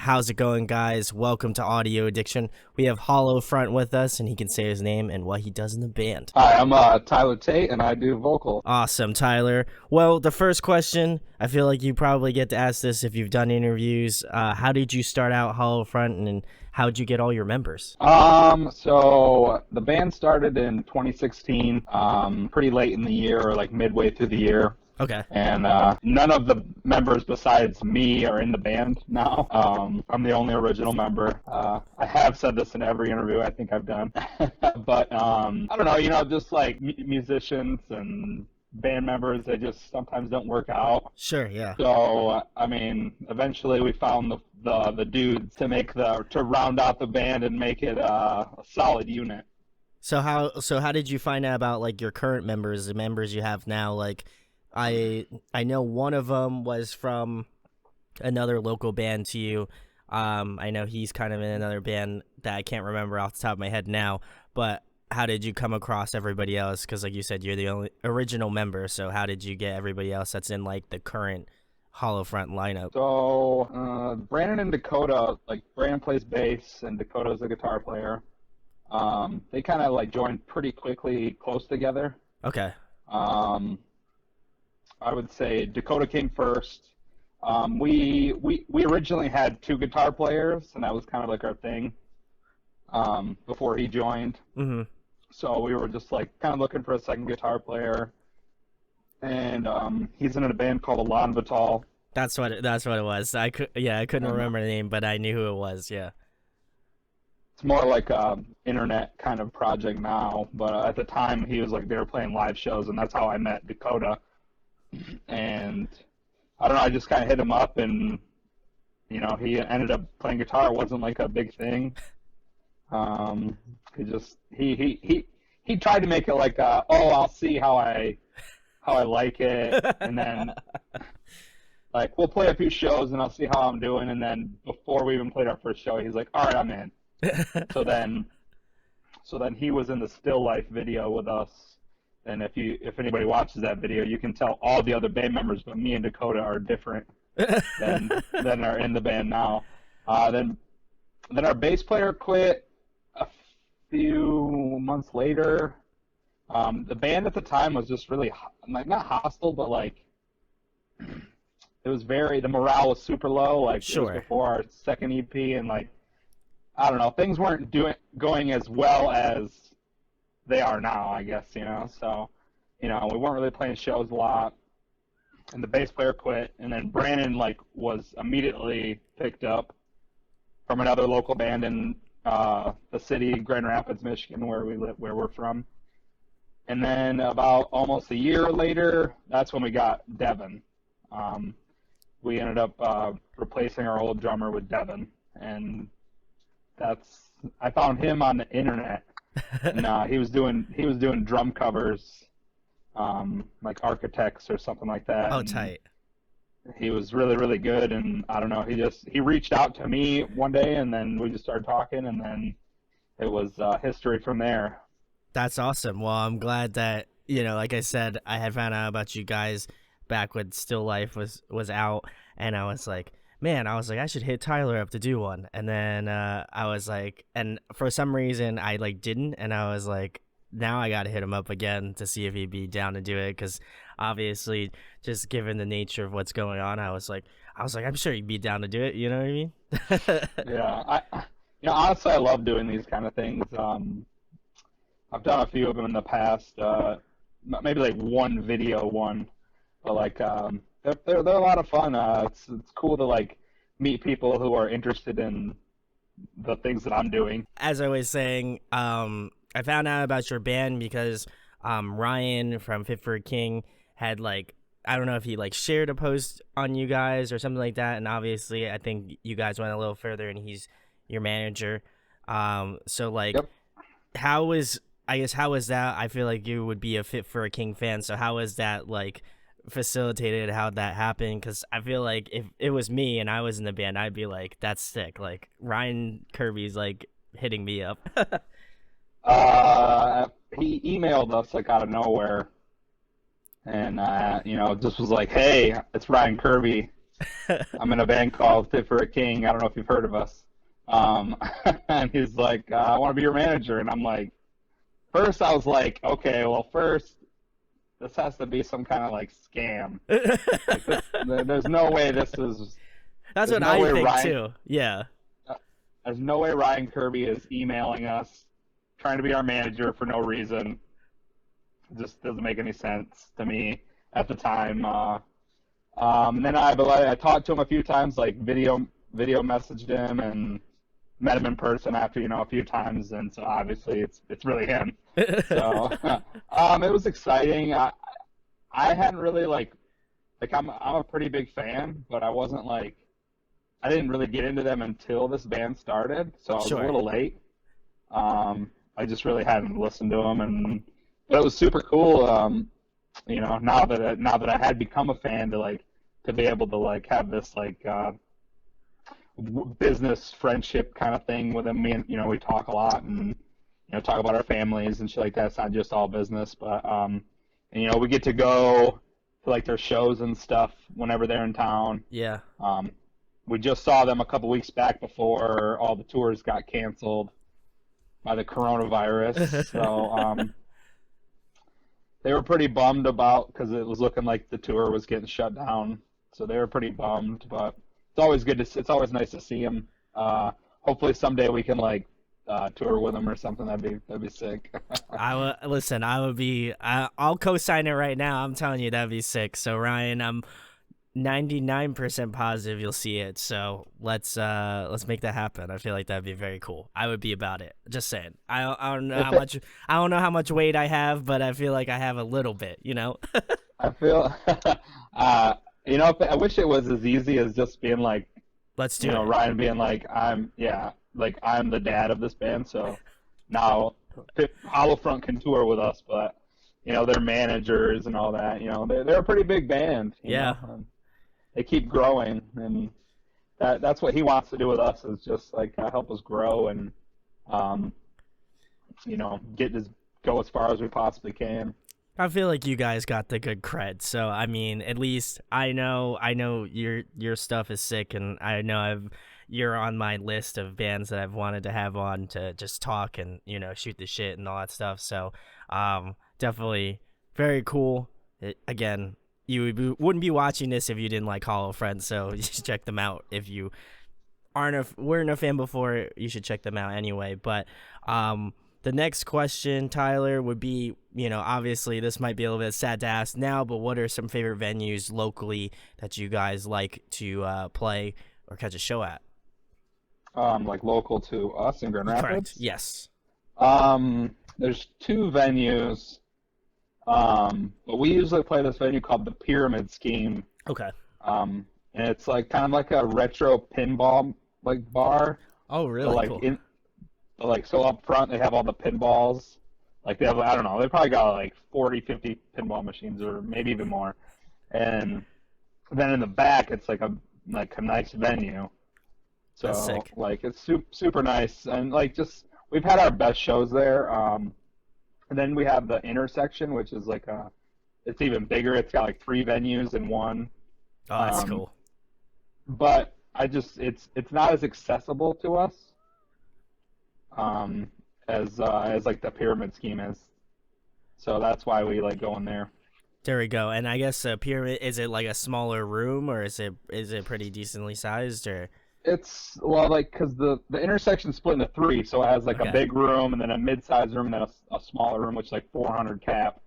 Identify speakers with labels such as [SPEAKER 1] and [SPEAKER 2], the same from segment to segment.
[SPEAKER 1] How's it going, guys? Welcome to Audio Addiction. We have Hollow Front with us, and he can say his name and what he does in the band.
[SPEAKER 2] Hi, I'm Tyler Tate, and I do vocal.
[SPEAKER 1] Awesome, Tyler. Well, the first question, I feel like you probably get to ask this if you've done interviews. How did you start out Hollow Front, and how did you get all your members?
[SPEAKER 2] So the band started in 2016, pretty late in the year, or like midway through the year.
[SPEAKER 1] Okay.
[SPEAKER 2] And none of the members besides me are in the band now. I'm the only original member. I have said this in every interview I think I've done. But I don't know, just like musicians and band members, they just sometimes don't work out.
[SPEAKER 1] Sure, yeah.
[SPEAKER 2] So, eventually we found the dudes to round out the band and make it a solid unit.
[SPEAKER 1] So how did you find out about like your current members, the members you have now? Like, I know one of them was from another local band to you. I know he's kind of in another band that I can't remember off the top of my head now. But how did you come across everybody else? Because like you said, you're the only original member. So how did you get everybody else that's in like the current Hollow Front lineup?
[SPEAKER 2] So Brandon and Dakota, like Brandon plays bass and Dakota's a guitar player. They kind of like joined pretty quickly, close together.
[SPEAKER 1] Okay.
[SPEAKER 2] I would say Dakota came first. We originally had two guitar players, and that was kind of like our thing before he joined.
[SPEAKER 1] Mm-hmm.
[SPEAKER 2] So we were just like kind of looking for a second guitar player, and he's in a band called Alon Vital.
[SPEAKER 1] That's what it was. I couldn't remember the name, but I knew who it was. Yeah.
[SPEAKER 2] It's more like a internet kind of project now, but at the time he was like they were playing live shows, and that's how I met Dakota. And I don't know, I just kind of hit him up, and he ended up playing guitar. It wasn't like a big thing. He tried to make it like I'll see how I like it, and then like we'll play a few shows and I'll see how I'm doing, and then before we even played our first show, he's like, all right, I'm in. so then he was in the Still Life video with us. And if anybody watches that video, you can tell all the other band members, but me and Dakota are different than are in the band now. Then our bass player quit a few months later. The band at the time was just really like not hostile, but like it was the morale was super low. Like
[SPEAKER 1] sure.
[SPEAKER 2] It was before our second EP, and like I don't know, things weren't going as well as they are now, I guess, So, we weren't really playing shows a lot, and the bass player quit, and then Brandon, was immediately picked up from another local band in the city, Grand Rapids, Michigan, where we're from. And then about almost a year later, that's when we got Devin. We ended up replacing our old drummer with Devin, and I found him on the internet. And he was doing drum covers, like Architects or something like that.
[SPEAKER 1] Oh, tight.
[SPEAKER 2] He was really, really good, and I don't know, he reached out to me one day, and then we just started talking, and then it was history from there.
[SPEAKER 1] That's awesome. Well, I'm glad that, like I said, I had found out about you guys back when Still Life was out, and I was like, I should hit Tyler up to do one. And then I was like, and for some reason I didn't. And I was like, now I got to hit him up again to see if he'd be down to do it. Because obviously, just given the nature of what's going on, I was like, I'm sure he'd be down to do it. You know what I mean?
[SPEAKER 2] Yeah. Honestly, I love doing these kind of things. I've done a few of them in the past. Maybe like one video one, but they're a lot of fun. It's cool to meet people who are interested in the things that I'm doing.
[SPEAKER 1] As I was saying, I found out about your band because Ryan from Fit for a King had I don't know if he shared a post on you guys or something like that, and obviously I think you guys went a little further, and he's your manager.
[SPEAKER 2] Yep.
[SPEAKER 1] How was that? I feel like you would be a Fit for a King fan, so how was that facilitated, how that happened? Because I feel like if it was me and I was in the band, I'd be like, that's sick. Ryan Kirby's hitting me up.
[SPEAKER 2] He emailed us out of nowhere, and just was like, hey, it's Ryan Kirby. I'm in a band called Fit for a King. I don't know if you've heard of us. Um, and he's like, I want to be your manager. And I'm like, first I was like, okay, well, first this has to be some kind of like scam. Like this, there's no way this is.
[SPEAKER 1] That's
[SPEAKER 2] There's
[SPEAKER 1] what
[SPEAKER 2] no
[SPEAKER 1] I
[SPEAKER 2] way
[SPEAKER 1] think
[SPEAKER 2] Ryan.
[SPEAKER 1] too. Yeah.
[SPEAKER 2] There's no way Ryan Kirby is emailing us, trying to be our manager for no reason. It just doesn't make any sense to me at the time. Then I talked to him a few times, like video messaged him and met him in person after a few times, and so obviously it's really him. So it was exciting. I hadn't really like I'm a pretty big fan, but I didn't really get into them until this band started, so I was a
[SPEAKER 1] Sure.
[SPEAKER 2] little late. I just really hadn't listened to them, but it was super cool. Now that I had become a fan, to be able to have this business friendship kind of thing with him. Me and we talk a lot and talk about our families and shit like that. It's not just all business, but we get to go to their shows and stuff whenever they're in town.
[SPEAKER 1] Yeah.
[SPEAKER 2] We just saw them a couple weeks back before all the tours got canceled by the coronavirus. So they were pretty bummed about because it was looking like the tour was getting shut down. So they were pretty bummed, but it's always nice to see them. Hopefully someday we can tour with them or something. That'd be sick.
[SPEAKER 1] I'll co-sign it right now. I'm telling you, that'd be sick. So Ryan, I'm 99% positive you'll see it. So let's make that happen. I feel like that'd be very cool. I would be about it. Just saying. I don't know I don't know how much weight I have, but I feel like I have a little bit.
[SPEAKER 2] I feel, I wish it was as easy as just being like,
[SPEAKER 1] Let's do it.
[SPEAKER 2] Ryan being like, I'm the dad of this band, so now Hollow Front can tour with us, but they're managers and all that. They're a pretty big band.
[SPEAKER 1] Yeah.
[SPEAKER 2] They keep growing, and that's what he wants to do with us is just help us grow and go as far as we possibly can.
[SPEAKER 1] I feel like you guys got the good cred. So I mean, at least I know your stuff is sick, and I know you're on my list of bands that I've wanted to have on to just talk and shoot the shit and all that stuff. So definitely very cool. Again, wouldn't be watching this if you didn't like Hollow Friends, so you should check them out. If you weren't a fan before, you should check them out anyway. But the next question, Tyler, would be, obviously this might be a little bit sad to ask now, but what are some favorite venues locally that you guys like to play or catch a show at?
[SPEAKER 2] Local to us in Grand Rapids?
[SPEAKER 1] Correct. Yes.
[SPEAKER 2] There's two venues, but we usually play this venue called the Pyramid Scheme.
[SPEAKER 1] Okay.
[SPEAKER 2] And it's kind of like a retro pinball bar.
[SPEAKER 1] Oh, really?
[SPEAKER 2] So,
[SPEAKER 1] cool.
[SPEAKER 2] So up front they have all the pinballs. They have, I don't know, they probably got 40, 50 pinball machines or maybe even more. And then in the back it's a nice venue. So
[SPEAKER 1] That's sick.
[SPEAKER 2] It's super nice, and we've had our best shows there. And then we have the intersection, which is it's even bigger. It's got 3 venues in one.
[SPEAKER 1] Oh, that's cool.
[SPEAKER 2] But it's not as accessible to us as the Pyramid Scheme is. So that's why we like going there.
[SPEAKER 1] There we go. And I guess Pyramid, is it a smaller room, or is it pretty decently sized, or?
[SPEAKER 2] It's because the intersection's split into 3, so it has a big room and then a mid-sized room and then a smaller room, which is 400 cap,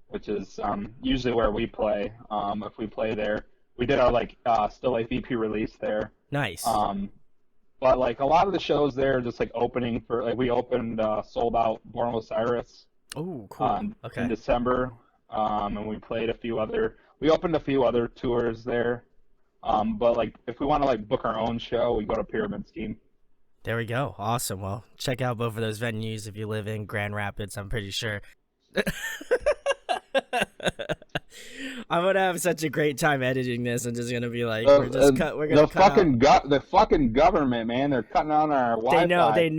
[SPEAKER 2] which is usually where we play. If we play there, we did our Still Life EP release there.
[SPEAKER 1] Nice.
[SPEAKER 2] But a lot of the shows there are just opening for we opened sold out Born Osiris.
[SPEAKER 1] Oh, cool. Okay.
[SPEAKER 2] In December, and we opened a few other tours there. But if we want to book our own show, we go to Pyramid Scheme.
[SPEAKER 1] There we go. Awesome. Well, check out both of those venues if you live in Grand Rapids. I'm pretty sure. I'm gonna have such a great time editing this. I'm just gonna be like, we're gonna cut out.
[SPEAKER 2] The fucking government, man, they're cutting on our Wi-Fi.
[SPEAKER 1] They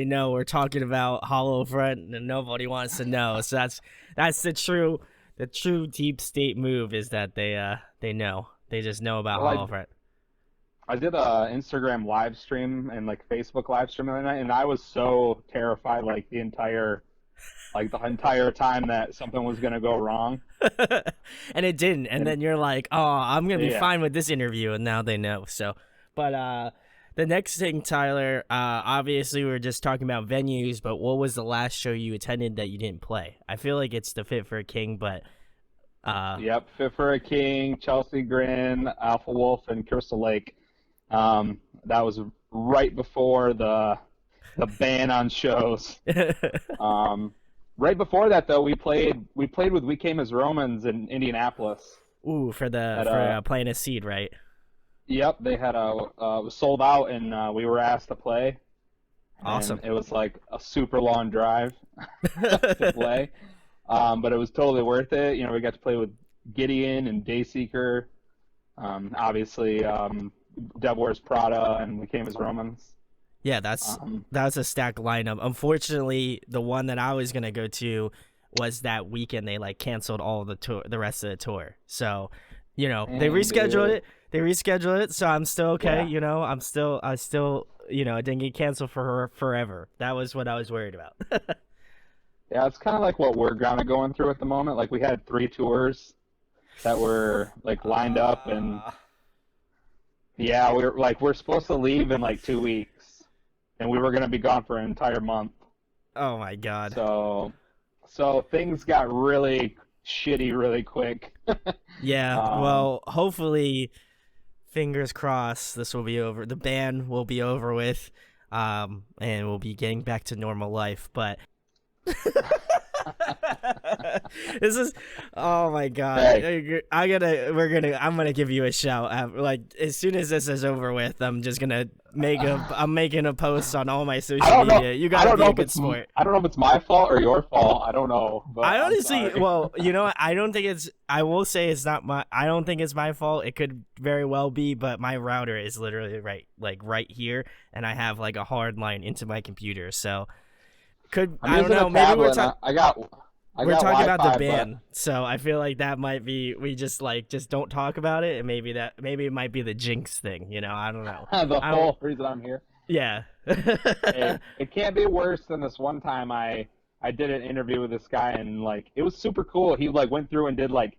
[SPEAKER 1] know. We're talking about Hollow Front, and nobody wants to know. So that's the true deep state move, is that they know. They just know about
[SPEAKER 2] Well,
[SPEAKER 1] Hall of Fame.
[SPEAKER 2] I did a Instagram live stream and like Facebook live stream the other night, and I was so terrified the entire time that something was gonna go wrong.
[SPEAKER 1] And it didn't. And
[SPEAKER 2] And
[SPEAKER 1] then you're like, oh, I'm gonna be
[SPEAKER 2] yeah,
[SPEAKER 1] fine with this interview, and now they know. So, but the next thing, Tyler, obviously we were just talking about venues, but what was the last show you attended that you didn't play? I feel like it's the Fit for a King, but
[SPEAKER 2] yep, Fit for a King, Chelsea Grin, Alpha Wolf, and Crystal Lake. That was right before the ban on shows. Right before that, though, we played with We Came as Romans in Indianapolis.
[SPEAKER 1] ooh, for the
[SPEAKER 2] At
[SPEAKER 1] for playing a seed, right?
[SPEAKER 2] Yep, they had was sold out, and we were asked to play, and
[SPEAKER 1] Awesome.
[SPEAKER 2] it was like a super long drive to play, but it was totally worth it. We got to play with Gideon and Dayseeker, obviously Devil Wears Prada, and We Came as Romans.
[SPEAKER 1] Yeah,
[SPEAKER 2] Um,
[SPEAKER 1] that's a stacked lineup. Unfortunately, the one that I was gonna go to was that weekend. They like canceled all the rest of the tour. So, they
[SPEAKER 2] Dang,
[SPEAKER 1] rescheduled
[SPEAKER 2] dude.
[SPEAKER 1] it. They rescheduled it, so I'm still okay.
[SPEAKER 2] Yeah.
[SPEAKER 1] I didn't get canceled for her forever. That was what I was worried about.
[SPEAKER 2] Yeah, it's kind of like what we're kind of going through at the moment. Like we had 3 tours that were like lined up, and
[SPEAKER 1] uh,
[SPEAKER 2] yeah, we're supposed to leave in like 2 weeks, and we were gonna be gone for an entire month.
[SPEAKER 1] oh my god.
[SPEAKER 2] So things got really shitty really quick.
[SPEAKER 1] Yeah.
[SPEAKER 2] Um,
[SPEAKER 1] Well, hopefully, fingers crossed, this will be over. The ban will be over with, and we'll be getting back to normal life. But this is, oh my god,
[SPEAKER 2] hey,
[SPEAKER 1] I'm gonna give you a shout. Like as soon as this is over with, I'm making a post on all my
[SPEAKER 2] I
[SPEAKER 1] social
[SPEAKER 2] don't know.
[SPEAKER 1] media. You
[SPEAKER 2] I
[SPEAKER 1] gotta
[SPEAKER 2] don't
[SPEAKER 1] be
[SPEAKER 2] know
[SPEAKER 1] a
[SPEAKER 2] if
[SPEAKER 1] good
[SPEAKER 2] it's
[SPEAKER 1] sport.
[SPEAKER 2] I don't know if it's my fault or your fault. I don't know, but
[SPEAKER 1] I
[SPEAKER 2] I'm
[SPEAKER 1] honestly,
[SPEAKER 2] sorry.
[SPEAKER 1] well, I don't think it's. I will say it's not my. I don't think it's my fault. It could very well be, but my router is literally right here, and I have like a hard line into my computer. So
[SPEAKER 2] I'm
[SPEAKER 1] I don't
[SPEAKER 2] using a
[SPEAKER 1] know. Maybe
[SPEAKER 2] tablet, and I
[SPEAKER 1] we're
[SPEAKER 2] got
[SPEAKER 1] talking about the
[SPEAKER 2] Wi-Fi, but
[SPEAKER 1] ban. So I feel like that might be we just don't talk about it, and maybe it might be the jinx thing. I don't know.
[SPEAKER 2] the
[SPEAKER 1] I don't.
[SPEAKER 2] whole reason I'm here.
[SPEAKER 1] Yeah.
[SPEAKER 2] Hey, it can't be worse than this one time I did an interview with this guy, and like it was super cool. He like went through and did like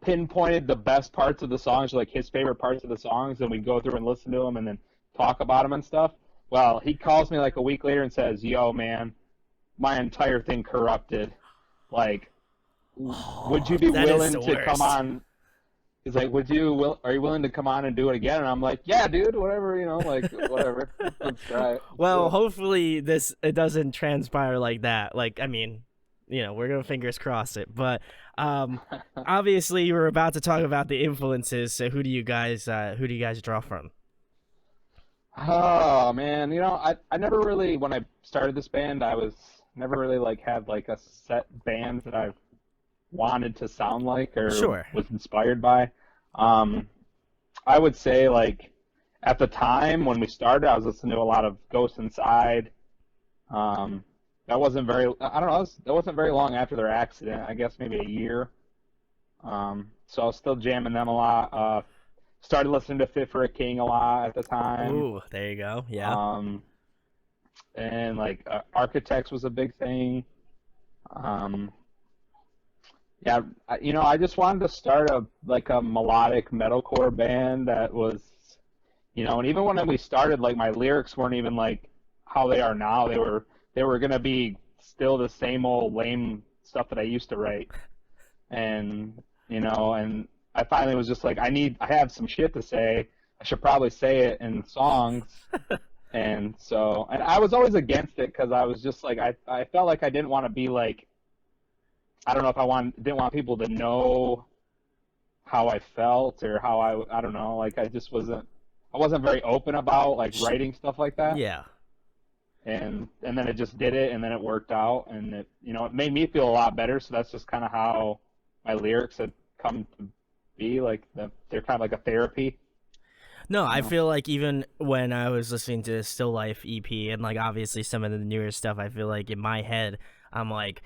[SPEAKER 2] pinpointed the best parts of the songs, like his favorite parts of the songs, and we'd go through and listen to them and then talk about them and stuff. Well, he calls me like a week later and says, "Yo, man, my entire thing corrupted. Like, would you
[SPEAKER 1] Oh,
[SPEAKER 2] be
[SPEAKER 1] that is
[SPEAKER 2] willing
[SPEAKER 1] the
[SPEAKER 2] to come
[SPEAKER 1] worst.
[SPEAKER 2] on?" He's like, are you willing to come on and do it again?" And I'm like, "Yeah, dude, whatever, like whatever. Let's try it. Let's do
[SPEAKER 1] Well,
[SPEAKER 2] it."
[SPEAKER 1] hopefully it doesn't transpire like that. Like, I mean, we're gonna fingers cross it. But obviously, you were about to talk about the influences. So who do you guys draw from?
[SPEAKER 2] Oh man, I never really when I started this band, I was never really like had like a set band that I wanted to sound like or
[SPEAKER 1] Sure.
[SPEAKER 2] was inspired by. Um, I would say like at the time when we started, I was listening to a lot of Ghost Inside. Um, that wasn't very I don't know, that wasn't very long after their accident. I guess maybe a year. So I was still jamming them a lot. Started listening to Fit for a King a lot at the time.
[SPEAKER 1] Ooh, there you go. Yeah.
[SPEAKER 2] Um, and like Architects was a big thing. Um, yeah, I just wanted to start a melodic metalcore band that was, and even when we started, like my lyrics weren't even like how they are now. They were gonna be still the same old lame stuff that I used to write, and and I finally was just like, I have some shit to say. I should probably say it in songs. And I was always against it because I was just like I felt like I didn't want to be like I don't know if didn't want people to know how I felt or how I don't know, like I wasn't very open about like writing stuff like that.
[SPEAKER 1] Yeah.
[SPEAKER 2] And then it just did it, and then it worked out, and it made me feel a lot better. So that's just kind of how my lyrics had come to be, like they're kind of like a therapy.
[SPEAKER 1] No,
[SPEAKER 2] You
[SPEAKER 1] I
[SPEAKER 2] know?
[SPEAKER 1] feel like even when I was listening to Still Life EP and like obviously some of the newer stuff, I feel like in my head, I'm like,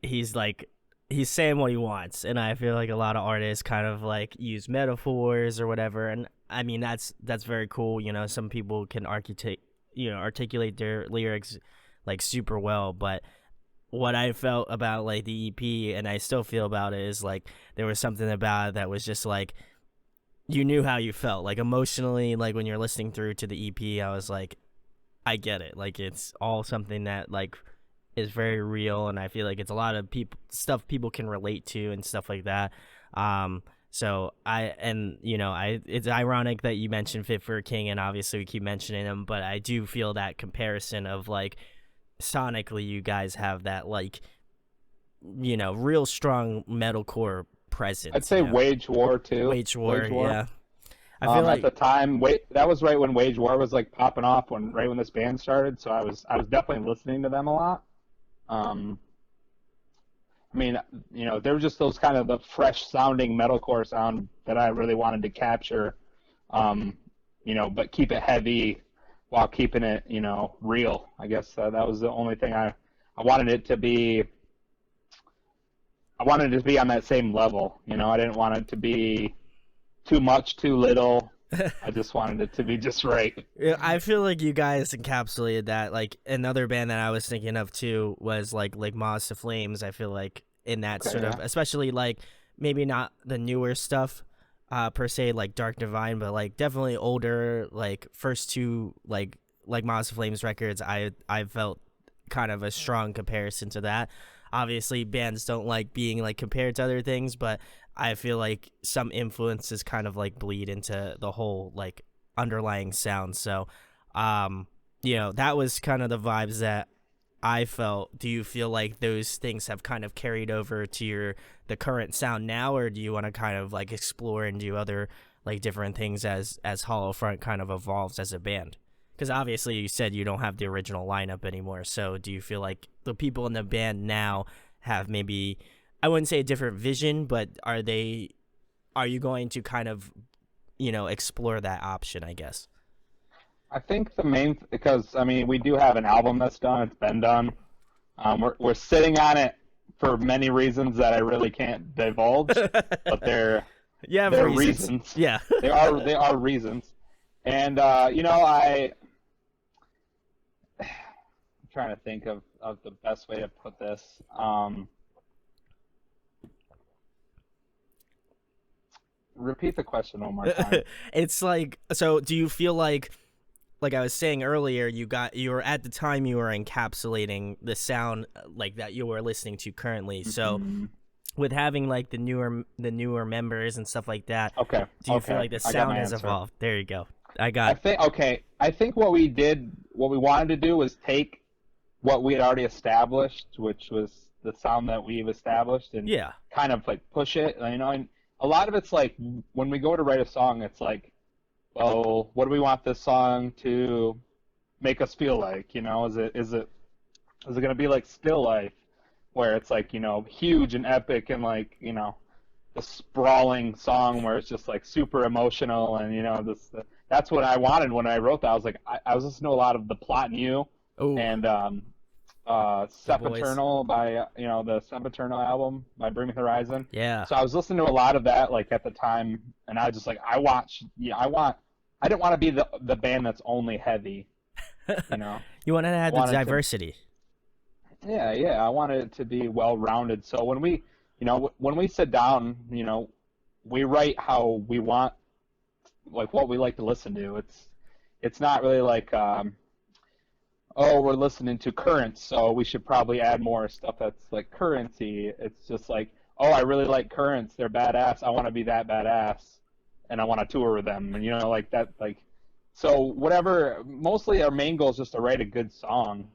[SPEAKER 1] he's like he's saying what he wants, and I feel like a lot of artists kind of like use metaphors or whatever, and I mean that's very cool. You know, some people can articulate their lyrics like super well, but what I felt about like the EP, and I still feel about it, is like there was something about it that was just like you knew how you felt, like emotionally, like when you're listening through to the EP. I was like, I get it, like it's all something that like is very real, and I feel like it's a lot of people stuff people can relate to and stuff like that. So I and you know I it's ironic that you mentioned Fit for a King, and obviously we keep mentioning him, but I do feel that comparison of like sonically you guys have that like real strong metalcore
[SPEAKER 2] I'd
[SPEAKER 1] presence.
[SPEAKER 2] say Wage War too.
[SPEAKER 1] Wage War,
[SPEAKER 2] Wage War.
[SPEAKER 1] yeah. I feel
[SPEAKER 2] At
[SPEAKER 1] like
[SPEAKER 2] the time, that was right when Wage War was like popping off, right when this band started. So I was definitely listening to them a lot. Um, I mean, they were just those kind of the fresh sounding metalcore sound that I really wanted to capture. Um, but keep it heavy while keeping it, real. I guess that was the only thing I wanted it to be. I wanted it to be on that same level. I didn't want it to be too much, too little. I just wanted it to be just right.
[SPEAKER 1] yeah, I feel like you guys encapsulated that. Like another band that I was thinking of too was like Moths to Flames. I feel like in that
[SPEAKER 2] Okay,
[SPEAKER 1] sort of,
[SPEAKER 2] yeah.
[SPEAKER 1] especially like maybe not the newer stuff, per se, like Dark Divine, but like definitely older, like first two like Moths to Flames records. I felt kind of a strong comparison to that. Obviously, bands don't like being like compared to other things, but I feel like some influences kind of like bleed into the whole like underlying sound. So, that was kind of the vibes that I felt. Do you feel like those things have kind of carried over to the current sound now, or do you want to kind of like explore and do other like different things as Hollow Front kind of evolves as a band? Because obviously you said you don't have the original lineup anymore. So do you feel like the people in the band now have maybe, I wouldn't say a different vision, but are you going to kind of explore that option, I guess?
[SPEAKER 2] I think because I mean we do have an album that's done. It's been done. We're sitting on it for many reasons that I really can't divulge, but
[SPEAKER 1] You have
[SPEAKER 2] they're
[SPEAKER 1] reasons.
[SPEAKER 2] reasons.
[SPEAKER 1] Yeah.
[SPEAKER 2] They are reasons. And I'm trying to think of the best way to put this. Repeat the question one more time.
[SPEAKER 1] It's like, so do you feel like I was saying earlier, you were at the time you were encapsulating the sound like that you were listening to currently. So
[SPEAKER 2] Hmm.
[SPEAKER 1] with having like the newer members and stuff like that,
[SPEAKER 2] Okay.
[SPEAKER 1] do you feel
[SPEAKER 2] Okay.
[SPEAKER 1] like the
[SPEAKER 2] I got my
[SPEAKER 1] sound has
[SPEAKER 2] answer.
[SPEAKER 1] evolved? There you go. I got
[SPEAKER 2] I think what we wanted to do was take what we had already established, which was the sound that we've established, and
[SPEAKER 1] yeah.
[SPEAKER 2] kind of like push it. And a lot of it's like when we go to write a song, it's like, well, what do we want this song to make us feel like? Is it going to be like Still Life, where it's like huge and epic and like the sprawling song where it's just like super emotional and that's what I wanted when I wrote that. I was like I was listening to a lot of The Plot and You
[SPEAKER 1] Oh,
[SPEAKER 2] and
[SPEAKER 1] the boys.
[SPEAKER 2] Sempiternal by the Sempiternal album by Bring Me the Horizon.
[SPEAKER 1] Yeah.
[SPEAKER 2] So I was listening to a lot of that like at the time, and I was just like I didn't want to be the band that's only heavy, you know.
[SPEAKER 1] You wanted to
[SPEAKER 2] I
[SPEAKER 1] add the
[SPEAKER 2] wanted to
[SPEAKER 1] diversity.
[SPEAKER 2] yeah, I wanted it to be well rounded. So when we sit down, we write how we want, like what we like to listen to. It's not really like oh, we're listening to Currents, so we should probably add more stuff that's like currency. It's just like, oh, I really like Currents. They're badass. I want to be that badass, and I want to tour with them. And like that, like. So whatever. Mostly our main goal is just to write a good song.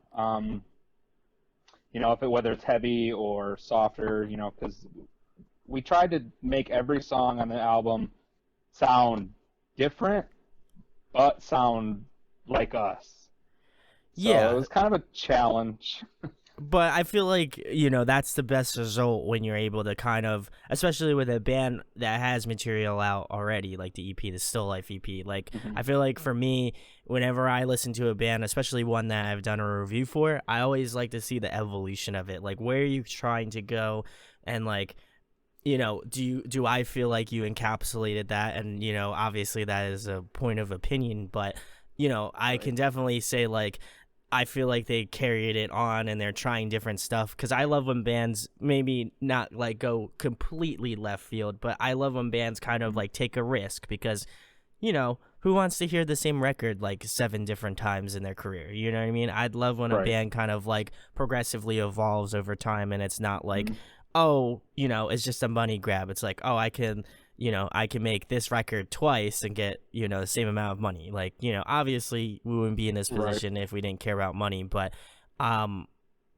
[SPEAKER 2] Whether it's heavy or softer, because we tried to make every song on the album sound different, but sound like us. So it
[SPEAKER 1] Yeah.
[SPEAKER 2] was kind of a challenge.
[SPEAKER 1] But I feel like, that's the best result when you're able to kind of, especially with a band that has material out already, like the EP, the Still Life EP. Like,
[SPEAKER 2] Hmm.
[SPEAKER 1] I feel like for me, whenever I listen to a band, especially one that I've done a review for, I always like to see the evolution of it. Like, where are you trying to go? And, like, do I feel like you encapsulated that? And, obviously that is a point of opinion, but, I
[SPEAKER 2] Right.
[SPEAKER 1] can definitely say, like, I feel like they carried it on and they're trying different stuff because I love when bands maybe not like go completely left field, but I love when bands kind of
[SPEAKER 2] Mhm.
[SPEAKER 1] like take a risk because, who wants to hear the same record like 7 different times in their career? You know what I mean? I'd love when a
[SPEAKER 2] Right.
[SPEAKER 1] band kind of like progressively evolves over time and it's not like,
[SPEAKER 2] Mhm.
[SPEAKER 1] oh, it's just a money grab. It's like, oh, I can make this record twice and get, the same amount of money. Like, obviously we wouldn't be in this
[SPEAKER 2] Right.
[SPEAKER 1] position if we didn't care about money, um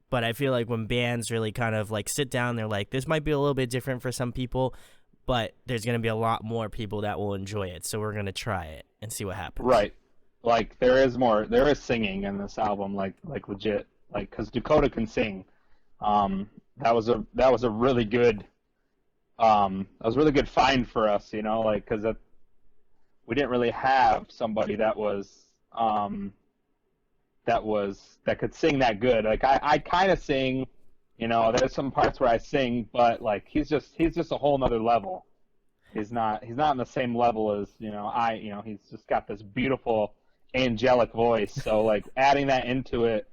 [SPEAKER 1] but I feel like when bands really kind of like sit down, they're like, this might be a little bit different for some people, but there's going to be a lot more people that will enjoy it. So we're going to try it and see what happens.
[SPEAKER 2] Right. Like there is singing in this album, like legit, like because Dakota can sing. That was a really good find for us, like because we didn't really have somebody that could sing that good. Like I kind of sing, there's some parts where I sing, but like he's just a whole nother level. He's not on the same level as he's just got this beautiful angelic voice. So like adding that into it,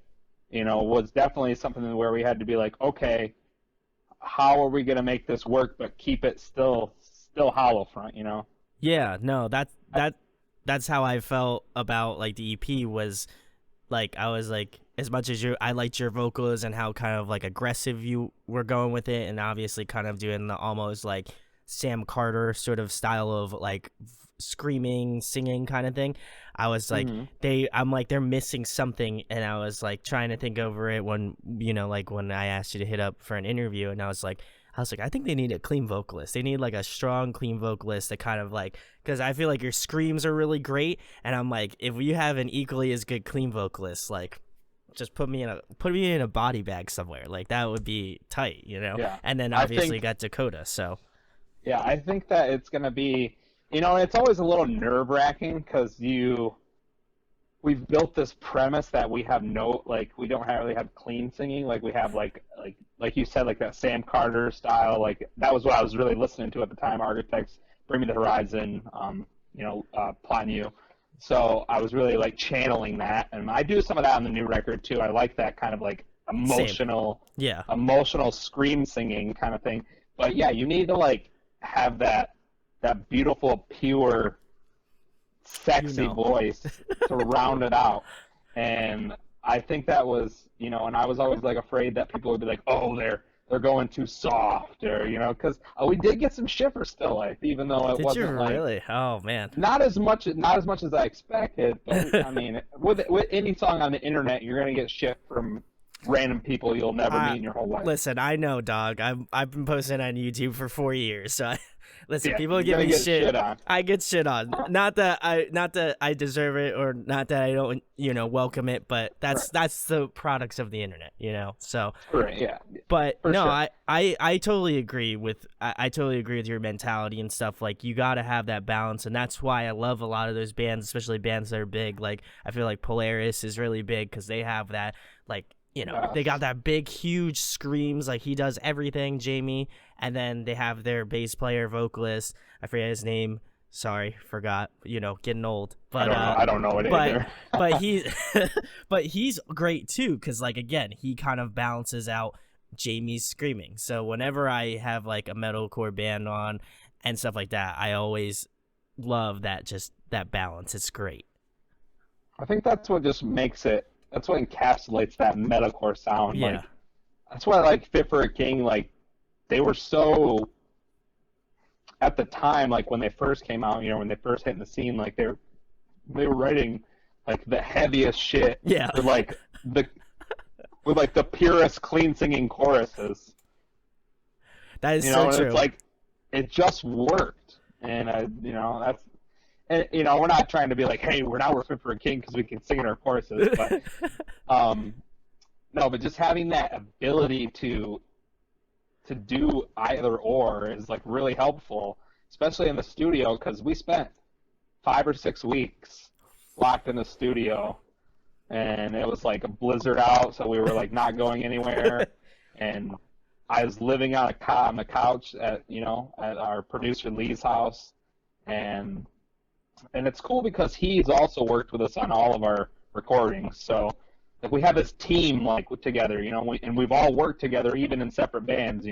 [SPEAKER 2] was definitely something where we had to be like, okay, how are we gonna make this work but keep it still hollow front.
[SPEAKER 1] Yeah, no,
[SPEAKER 2] I,
[SPEAKER 1] that's how I felt about like the EP was like I was like as much as I liked your vocals and how kind of like aggressive you were going with it and obviously kind of doing the almost like Sam Carter sort of style of like screaming, singing kind of thing. I was like
[SPEAKER 2] mhm.
[SPEAKER 1] I'm like they're missing something and I was like trying to think over it when like when I asked you to hit up for an interview and I was like, I think they need a clean vocalist. They need like a strong, clean vocalist that kind of like, because I feel like your screams are really great, and I'm like, if you have an equally as good clean vocalist, like, just put me in a body bag somewhere, like that would be tight.
[SPEAKER 2] Yeah.
[SPEAKER 1] And then
[SPEAKER 2] I
[SPEAKER 1] obviously
[SPEAKER 2] think
[SPEAKER 1] got Dakota, so
[SPEAKER 2] yeah, I think that it's gonna be, it's always a little nerve-wracking because we've built this premise that we have no, like we don't really have clean singing, like we have like you said, like that Sam Carter style, like that was what I was really listening to at the time. Architects, Bring Me the Horizon, Plan You. So I was really like channeling that, and I do some of that on the new record too. I like that kind of like
[SPEAKER 1] same.
[SPEAKER 2] emotional,
[SPEAKER 1] Yeah.
[SPEAKER 2] emotional scream singing kind of thing. But yeah, you need to like have that beautiful, pure,
[SPEAKER 1] You
[SPEAKER 2] sexy
[SPEAKER 1] know.
[SPEAKER 2] voice to round it out. And I think that was, and I was always like afraid that people would be like, oh, they're going too soft, or because we did get some shit for Still Life, even though it
[SPEAKER 1] Did you
[SPEAKER 2] wasn't like
[SPEAKER 1] really? Oh man.
[SPEAKER 2] not as much as I expected. But I mean, with any song on the internet, you're gonna get shit from random people you'll never
[SPEAKER 1] I
[SPEAKER 2] meet in your whole life.
[SPEAKER 1] Listen, I know, dog. I've been posting on YouTube for 4 years, so listen.
[SPEAKER 2] Yeah,
[SPEAKER 1] People
[SPEAKER 2] you're
[SPEAKER 1] give
[SPEAKER 2] gonna
[SPEAKER 1] me
[SPEAKER 2] get
[SPEAKER 1] shit.
[SPEAKER 2] shit on.
[SPEAKER 1] I get shit on. Not that I deserve it, or not that I don't welcome it, but
[SPEAKER 2] Right.
[SPEAKER 1] that's the products of the internet. So,
[SPEAKER 2] Right. Yeah.
[SPEAKER 1] but
[SPEAKER 2] For
[SPEAKER 1] no,
[SPEAKER 2] sure.
[SPEAKER 1] I totally agree with I totally agree with your mentality and stuff. Like you got to have that balance, and that's why I love a lot of those bands, especially bands that are big. Like I feel like Polaris is really big because they have that like they got
[SPEAKER 2] Yes.
[SPEAKER 1] that big huge screams, like he does everything, Jamie, and then they have their bass player vocalist. I forget his name. Sorry, forgot. Getting old,
[SPEAKER 2] I
[SPEAKER 1] but
[SPEAKER 2] don't know. I don't know it
[SPEAKER 1] but
[SPEAKER 2] either.
[SPEAKER 1] but he but he's great too because like again he kind of balances out Jamie's screaming. So whenever I have like a metalcore band on and stuff like that, I always love that, just that balance. It's great.
[SPEAKER 2] I think that's what just makes it. That's what encapsulates that metalcore sound.
[SPEAKER 1] Yeah.
[SPEAKER 2] Like that's why like Fit for a King. Like they were so at the time. Like when they first came out, when they first hit in the scene, like they were writing like the heaviest shit
[SPEAKER 1] Yeah.
[SPEAKER 2] with like the with like the purest clean singing choruses.
[SPEAKER 1] That is so
[SPEAKER 2] And it's
[SPEAKER 1] true.
[SPEAKER 2] like it just worked. And that's and we're not trying to be like, hey, we're not working for a king because we can sing in our choruses, but um, no, but just having that ability to do either or is like really helpful, especially in the studio because we spent 5 or 6 weeks locked in the studio, and it was like a blizzard out, so we were like not going anywhere, and I was living on on the couch at our producer Lee's house, and it's cool because he's also worked with us on all of our recordings, so like we have this team like together, and we've all worked together even in separate bands,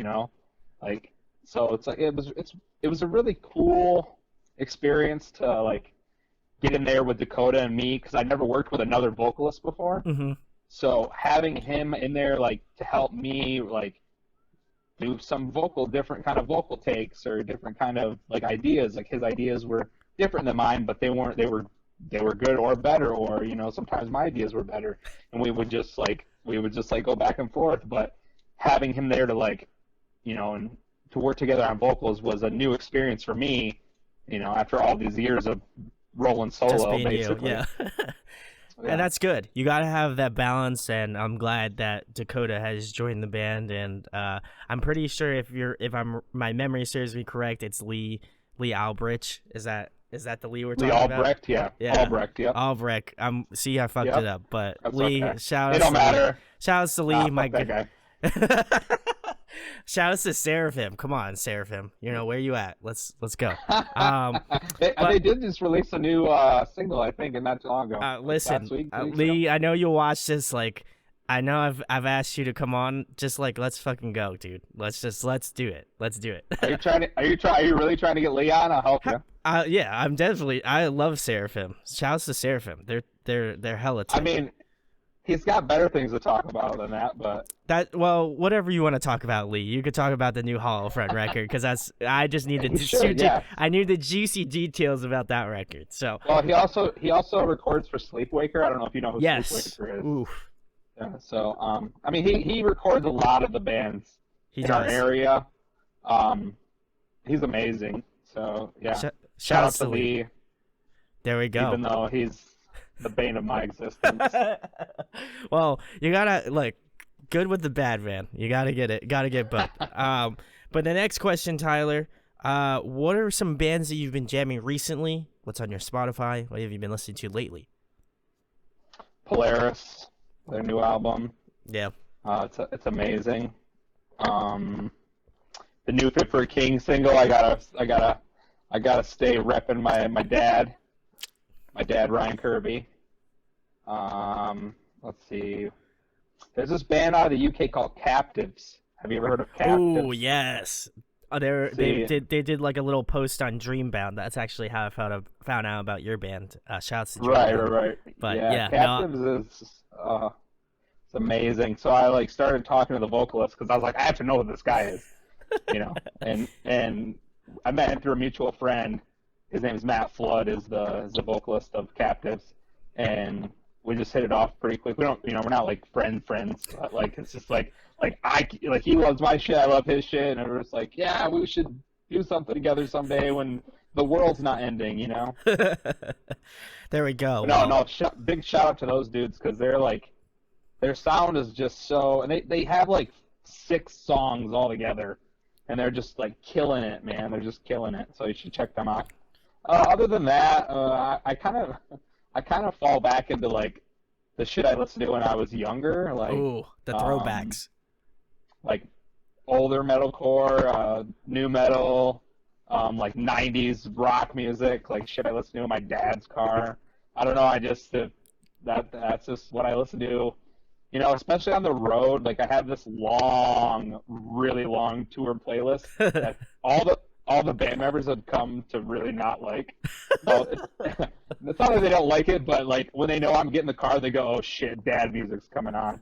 [SPEAKER 2] like so it's like it was a really cool experience to like get in there with Dakota and me because I never worked with another vocalist before.
[SPEAKER 1] Mm-hmm.
[SPEAKER 2] So having him in there like to help me like do some different kind of vocal takes or different kind of like ideas. Like his ideas were different than mine, but they weren't. They were good or better, or sometimes my ideas were better, and we would just like go back and forth. But having him there to like and to work together on vocals was a new experience for me. After all these years of rolling
[SPEAKER 1] Just
[SPEAKER 2] solo,
[SPEAKER 1] being
[SPEAKER 2] basically.
[SPEAKER 1] You, yeah.
[SPEAKER 2] Yeah.
[SPEAKER 1] And that's good. You got to have that balance, and I'm glad that Dakota has joined the band. And I'm pretty sure if my memory serves me correct, it's Lee Albrecht. Is that the Lee we're talking
[SPEAKER 2] Lee Albrecht,
[SPEAKER 1] about?
[SPEAKER 2] yeah. Albrecht, yeah.
[SPEAKER 1] Albrecht. See, I fucked it up, but
[SPEAKER 2] That's
[SPEAKER 1] Lee.
[SPEAKER 2] okay.
[SPEAKER 1] Shout
[SPEAKER 2] It
[SPEAKER 1] out
[SPEAKER 2] don't
[SPEAKER 1] to
[SPEAKER 2] matter.
[SPEAKER 1] Lee. Shout out to Lee, my
[SPEAKER 2] fuck that guy.
[SPEAKER 1] Shout out to Seraphim. Come on, Seraphim. Where you at? Let's go.
[SPEAKER 2] They did just release a new single, I think, and not too long ago.
[SPEAKER 1] Listen, Lee, I know you'll watch this. Like, I know I've asked you to come on. Just like, let's fucking go, dude. Let's do it. Let's do it.
[SPEAKER 2] Are you really trying to get Lee on? I'll help you.
[SPEAKER 1] Yeah, I'm definitely. I love Seraphim. Shouts to Seraphim. They're hella tight.
[SPEAKER 2] I mean, he's got better things to talk about than that, but
[SPEAKER 1] whatever you want to talk about, Lee. You could talk about the new Hollow Front record because I just need I need the juicy details about that record. So
[SPEAKER 2] he also records for Sleepwaker. I don't know if you know who Sleepwaker is.
[SPEAKER 1] Oof.
[SPEAKER 2] Yeah, so I mean he records a lot of the bands in our area. He's amazing. So yeah. Shout out to Lee.
[SPEAKER 1] There we go.
[SPEAKER 2] Even though he's the bane of my existence.
[SPEAKER 1] Well, you gotta good with the bad, man. You gotta get it. Gotta get both. But the next question, Tyler, what are some bands that you've been jamming recently? What's on your Spotify? What have you been listening to lately?
[SPEAKER 2] Polaris, their new album.
[SPEAKER 1] Yeah.
[SPEAKER 2] It's amazing. The new Fit for a King single. I gotta stay repping my dad. My dad, Ryan Kirby. Let's see. There's this band out of the UK called Captives. Have you ever heard of Captives?
[SPEAKER 1] Oh yes. They did like a little post on Dreambound. That's actually how I found out about your band. Shouts to Dreambound.
[SPEAKER 2] Right.
[SPEAKER 1] But yeah,
[SPEAKER 2] Captives is it's amazing. So I like started talking to the vocalist because I was like, I have to know who this guy is, and I met him through a mutual friend. His name is Matt Flood, is the vocalist of Captives, and we just hit it off pretty quick. We don't, we're not like friends, but like it's just like he loves my shit, I love his shit, and we're just like, yeah, we should do something together someday when the world's not ending,
[SPEAKER 1] There we go.
[SPEAKER 2] Big shout out to those dudes because they're like, their sound is just so, and they have like 6 songs all together, and they're just like killing it, man. They're just killing it. So you should check them out. Other than that, I kind of fall back into like the shit I listened to when I was younger, like
[SPEAKER 1] the throwbacks,
[SPEAKER 2] like older metalcore, new metal, like '90s rock music, like shit I listened to in my dad's car. I don't know, that's just what I listen to, especially on the road. Like I have this really long tour playlist that all the band members have come to really not like. So it's not that they don't like it, but like when they know I'm getting in the car, they go, "Oh shit, dad music's coming on,"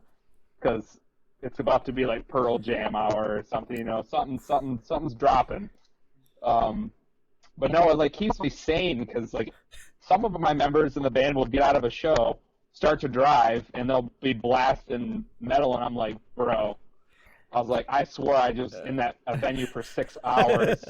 [SPEAKER 2] because it's about to be like Pearl Jam hour or something. Something's dropping. But no, it like keeps me sane because like some of my members in the band will get out of a show, start to drive, and they'll be blasting metal, and I'm like, bro. I was like, I swore I just in a venue for 6 hours.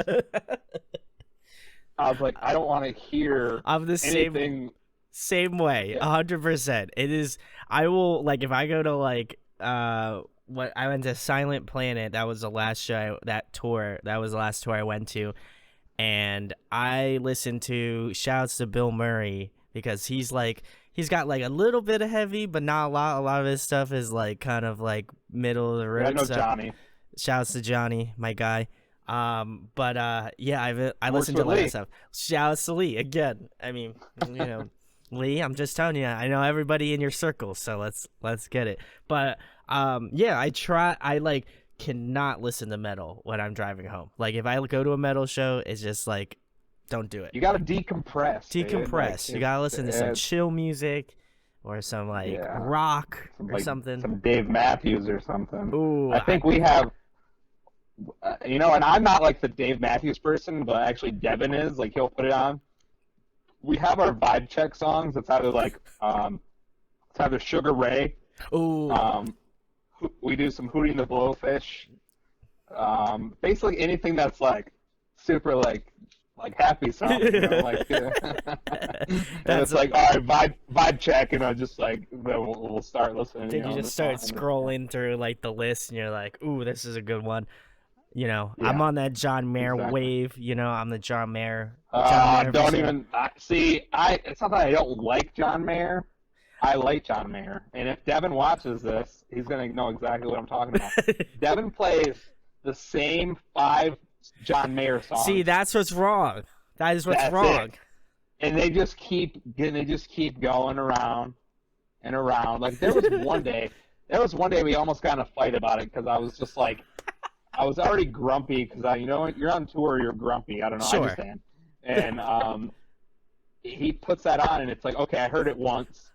[SPEAKER 2] I was like, I don't want to hear anything.
[SPEAKER 1] Same way, 100%. It is. I will like if I go to like what I went to Silent Planet. That was the last show. That tour. That was the last tour I went to, and I listened to shouts to Bill Murray because he's got like a little bit of heavy, but not a lot. A lot of his stuff is like kind of like middle of the road.
[SPEAKER 2] I know
[SPEAKER 1] stuff.
[SPEAKER 2] Johnny.
[SPEAKER 1] Shouts to Johnny, my guy. Yeah, I listened to
[SPEAKER 2] Lee.
[SPEAKER 1] a lot of stuff. Shouts to Lee again. I mean, Lee, I'm just telling you, I know everybody in your circle, so let's get it. But yeah, I like cannot listen to metal when I'm driving home. Like if I go to a metal show, it's just like, don't do it.
[SPEAKER 2] You gotta decompress.
[SPEAKER 1] Decompress.
[SPEAKER 2] Like,
[SPEAKER 1] you gotta listen to some chill music or some like rock or something.
[SPEAKER 2] Some Dave Matthews or something.
[SPEAKER 1] Ooh,
[SPEAKER 2] I think we have. And I'm not like the Dave Matthews person, but actually Devin is. Like he'll put it on. We have our vibe check songs. It's either like it's either Sugar Ray.
[SPEAKER 1] Ooh.
[SPEAKER 2] We do some Hootie and the Blowfish. Basically anything that's like super like happy songs. Like and it's like all right, vibe check, and I just like we'll start listening.
[SPEAKER 1] Did you just start scrolling through like the list, and you're like, ooh, this is a good one. I'm on that John Mayer wave. I'm the John Mayer.
[SPEAKER 2] Don't even see. It's not that I don't like John Mayer. I like John Mayer, and if Devin watches this, he's gonna know exactly what I'm talking about. Devin plays the same 5 John Mayer songs.
[SPEAKER 1] See, that's what's wrong. That is what's wrong.
[SPEAKER 2] It. And they just keep going around and around. Like there was one day we almost got in a fight about it because I was just like. I was already grumpy because you're on tour, you're grumpy. I don't know.
[SPEAKER 1] Sure.
[SPEAKER 2] I understand. And he puts that on, and it's like, okay, I heard it once.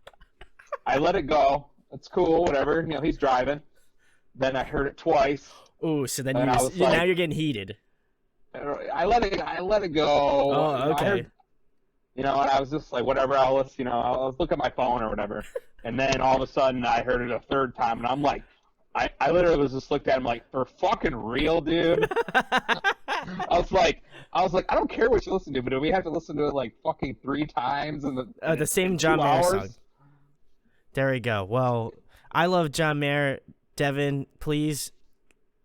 [SPEAKER 2] I let it go. It's cool, whatever. He's driving. Then I heard it twice.
[SPEAKER 1] Ooh, so then now you're getting heated.
[SPEAKER 2] I let it go.
[SPEAKER 1] Oh, okay.
[SPEAKER 2] And I was just like, whatever. I'll look at my phone or whatever. And then all of a sudden, I heard it a third time, and I'm like. I literally was just looked at him like, for fucking real, dude? I was like, I don't care what you listen to, but do we have to listen to it like fucking 3 times in
[SPEAKER 1] the same John Mayer song? There we go. Well, I love John Mayer. Devin, please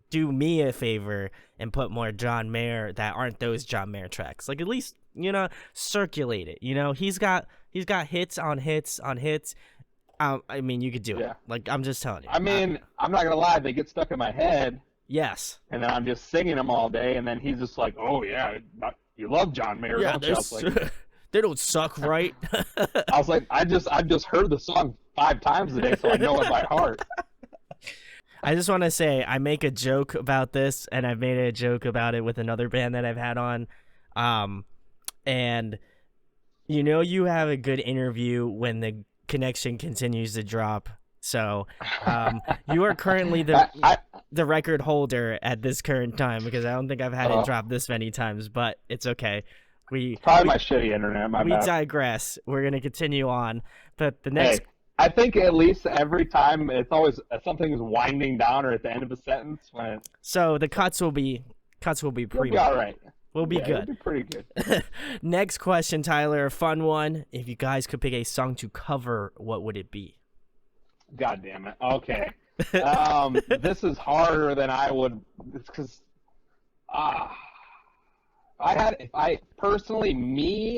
[SPEAKER 1] do me a favor and put more John Mayer that aren't those John Mayer tracks. Like at least, circulate it. He's got hits on hits on hits. I mean, you could do it. Like, I'm just telling you.
[SPEAKER 2] I mean, I'm not going to lie. They get stuck in my head.
[SPEAKER 1] Yes.
[SPEAKER 2] And then I'm just singing them all day, and then he's just like, oh, yeah, you love John Mayer, don't you? I was like,
[SPEAKER 1] they don't suck, right?
[SPEAKER 2] I was like, I've just heard the song 5 times a day, so I know it by heart.
[SPEAKER 1] I just want to say, I make a joke about this, and I've made a joke about it with another band that I've had on. And, you have a good interview when the connection continues to drop. So you are currently the record holder at this current time because I don't think I've had it drop this many times, but it's okay.
[SPEAKER 2] Probably my shitty internet.
[SPEAKER 1] We digress. We're gonna continue on, but the next.
[SPEAKER 2] Hey, I think at least every time it's always something is winding down or at the end of a sentence.
[SPEAKER 1] So the cuts will be pretty.
[SPEAKER 2] You'll be all right.
[SPEAKER 1] We'll be good.
[SPEAKER 2] It'll be pretty good.
[SPEAKER 1] Next question, Tyler. A fun one. If you guys could pick a song to cover, what would it be?
[SPEAKER 2] God damn it. Okay. This is harder than I would. It's because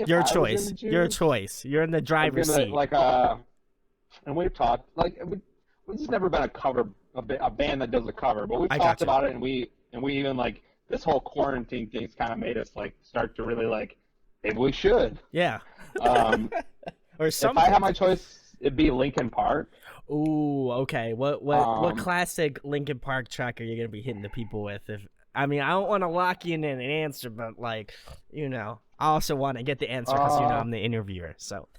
[SPEAKER 1] your choice. Your choice. You're in the driver's seat.
[SPEAKER 2] And we've talked we've just never been a band that does a cover, but we've talked about it, and we even like. This whole quarantine thing's kind of made us like start to really like maybe we should.
[SPEAKER 1] Yeah. Or something.
[SPEAKER 2] If I had my choice, it'd be Linkin Park.
[SPEAKER 1] Ooh, okay. What classic Linkin Park track are you gonna be hitting the people with? I don't want to lock you in an answer, but like, I also want to get the answer because I'm the interviewer. So.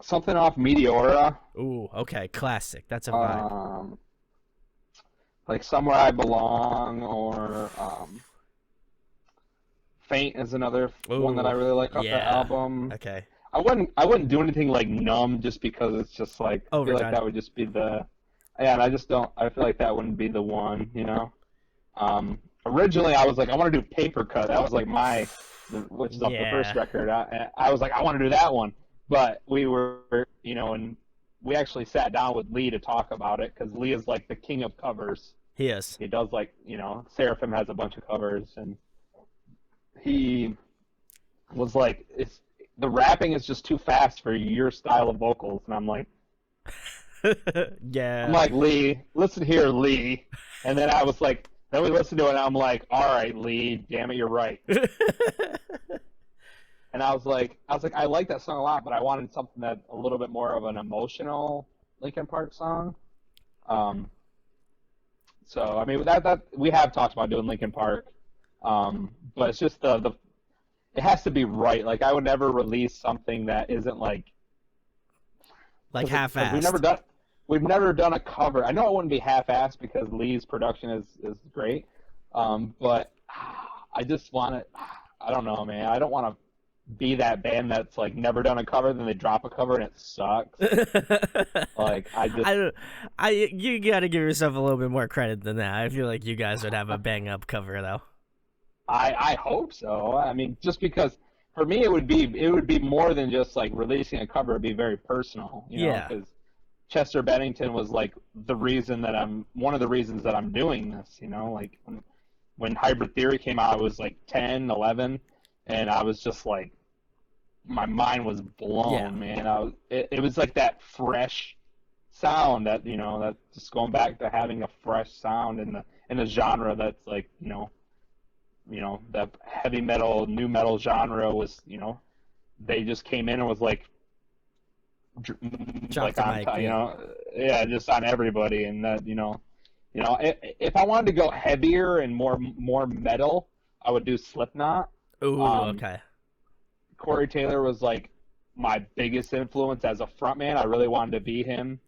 [SPEAKER 2] Something off Meteora.
[SPEAKER 1] Ooh, okay, classic. That's a vibe.
[SPEAKER 2] Like Somewhere I Belong, or Faint is another one that I really like off the album.
[SPEAKER 1] Okay.
[SPEAKER 2] I wouldn't do anything like Numb just because it's just like I feel like that would just be the I just don't I feel like that wouldn't be the one, Originally I was like I want to do Paper Cut. That was like which is off the first record. I was like I want to do that one. But we were, and we actually sat down with Lee to talk about it because Lee is like the king of covers.
[SPEAKER 1] He is.
[SPEAKER 2] He does like, Seraphim has a bunch of covers, and he was like, the rapping is just too fast for your style of vocals, and I'm like,
[SPEAKER 1] Yeah.
[SPEAKER 2] I'm like, Lee, listen here, Lee, and then I was like, then we listened to it, and I'm like, all right, Lee, damn it, you're right. And I was like, I like that song a lot, but I wanted something that a little bit more of an emotional Linkin Park song. So I mean that we have talked about doing Linkin Park, but it's just the it has to be right. Like I would never release something that isn't like
[SPEAKER 1] half-assed.
[SPEAKER 2] We've never done a cover. I know it wouldn't be half-assed because Lee's production is great, but I just want to. I don't know, man. I don't want to be that band that's like never done a cover, then they drop a cover and it sucks. Like
[SPEAKER 1] you gotta give yourself a little bit more credit than that. I feel like you guys would have a bang up cover though.
[SPEAKER 2] I hope so. I mean, just because for me it would be more than just like releasing a cover. It'd be very personal,
[SPEAKER 1] Yeah.
[SPEAKER 2] because Chester Bennington was like one of the reasons that I'm doing this. Like when Hybrid Theory came out, I was like 10, 11. And I was just like, my mind was blown, man. It was like that fresh sound that that just going back to having a fresh sound in the genre that's like that heavy metal, new metal genre was they just came in and was like
[SPEAKER 1] Drop the mic,
[SPEAKER 2] just on everybody, and that if I wanted to go heavier and more metal, I would do Slipknot.
[SPEAKER 1] Ooh, okay.
[SPEAKER 2] Corey Taylor was like my biggest influence as a frontman. I really wanted to be him,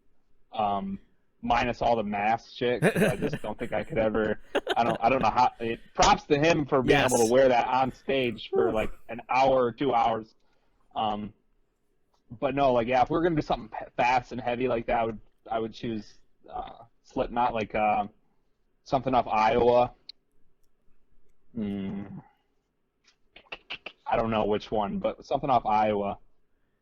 [SPEAKER 2] minus all the mask shit. I just don't think I could ever. I don't know how. Props to him for being able to wear that on stage for like an hour or 2 hours. But no, like if we're gonna do something fast and heavy like that, I would choose Slipknot, like something off Iowa. I don't know which one, but something off Iowa.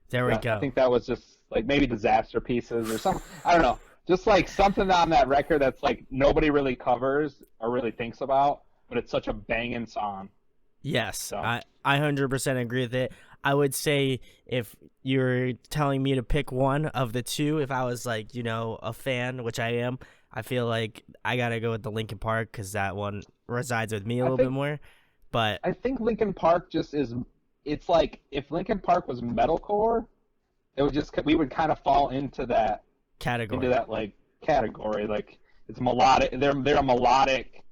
[SPEAKER 1] There we go.
[SPEAKER 2] I think that was just like maybe Disaster Pieces or something. I don't know. Just like something on that record that's like nobody really covers or really thinks about, but it's such a banging song.
[SPEAKER 1] Yes,
[SPEAKER 2] So.
[SPEAKER 1] I 100% agree with it. I would say if you're telling me to pick one of the two, if I was like, a fan, which I am, I feel like I got to go with the Linkin Park because that one resides with me a little bit more. But
[SPEAKER 2] I think Linkin Park it's like if Linkin Park was metalcore, we would kind of fall into that
[SPEAKER 1] category.
[SPEAKER 2] Into that like category. Like it's melodic. They're a melodic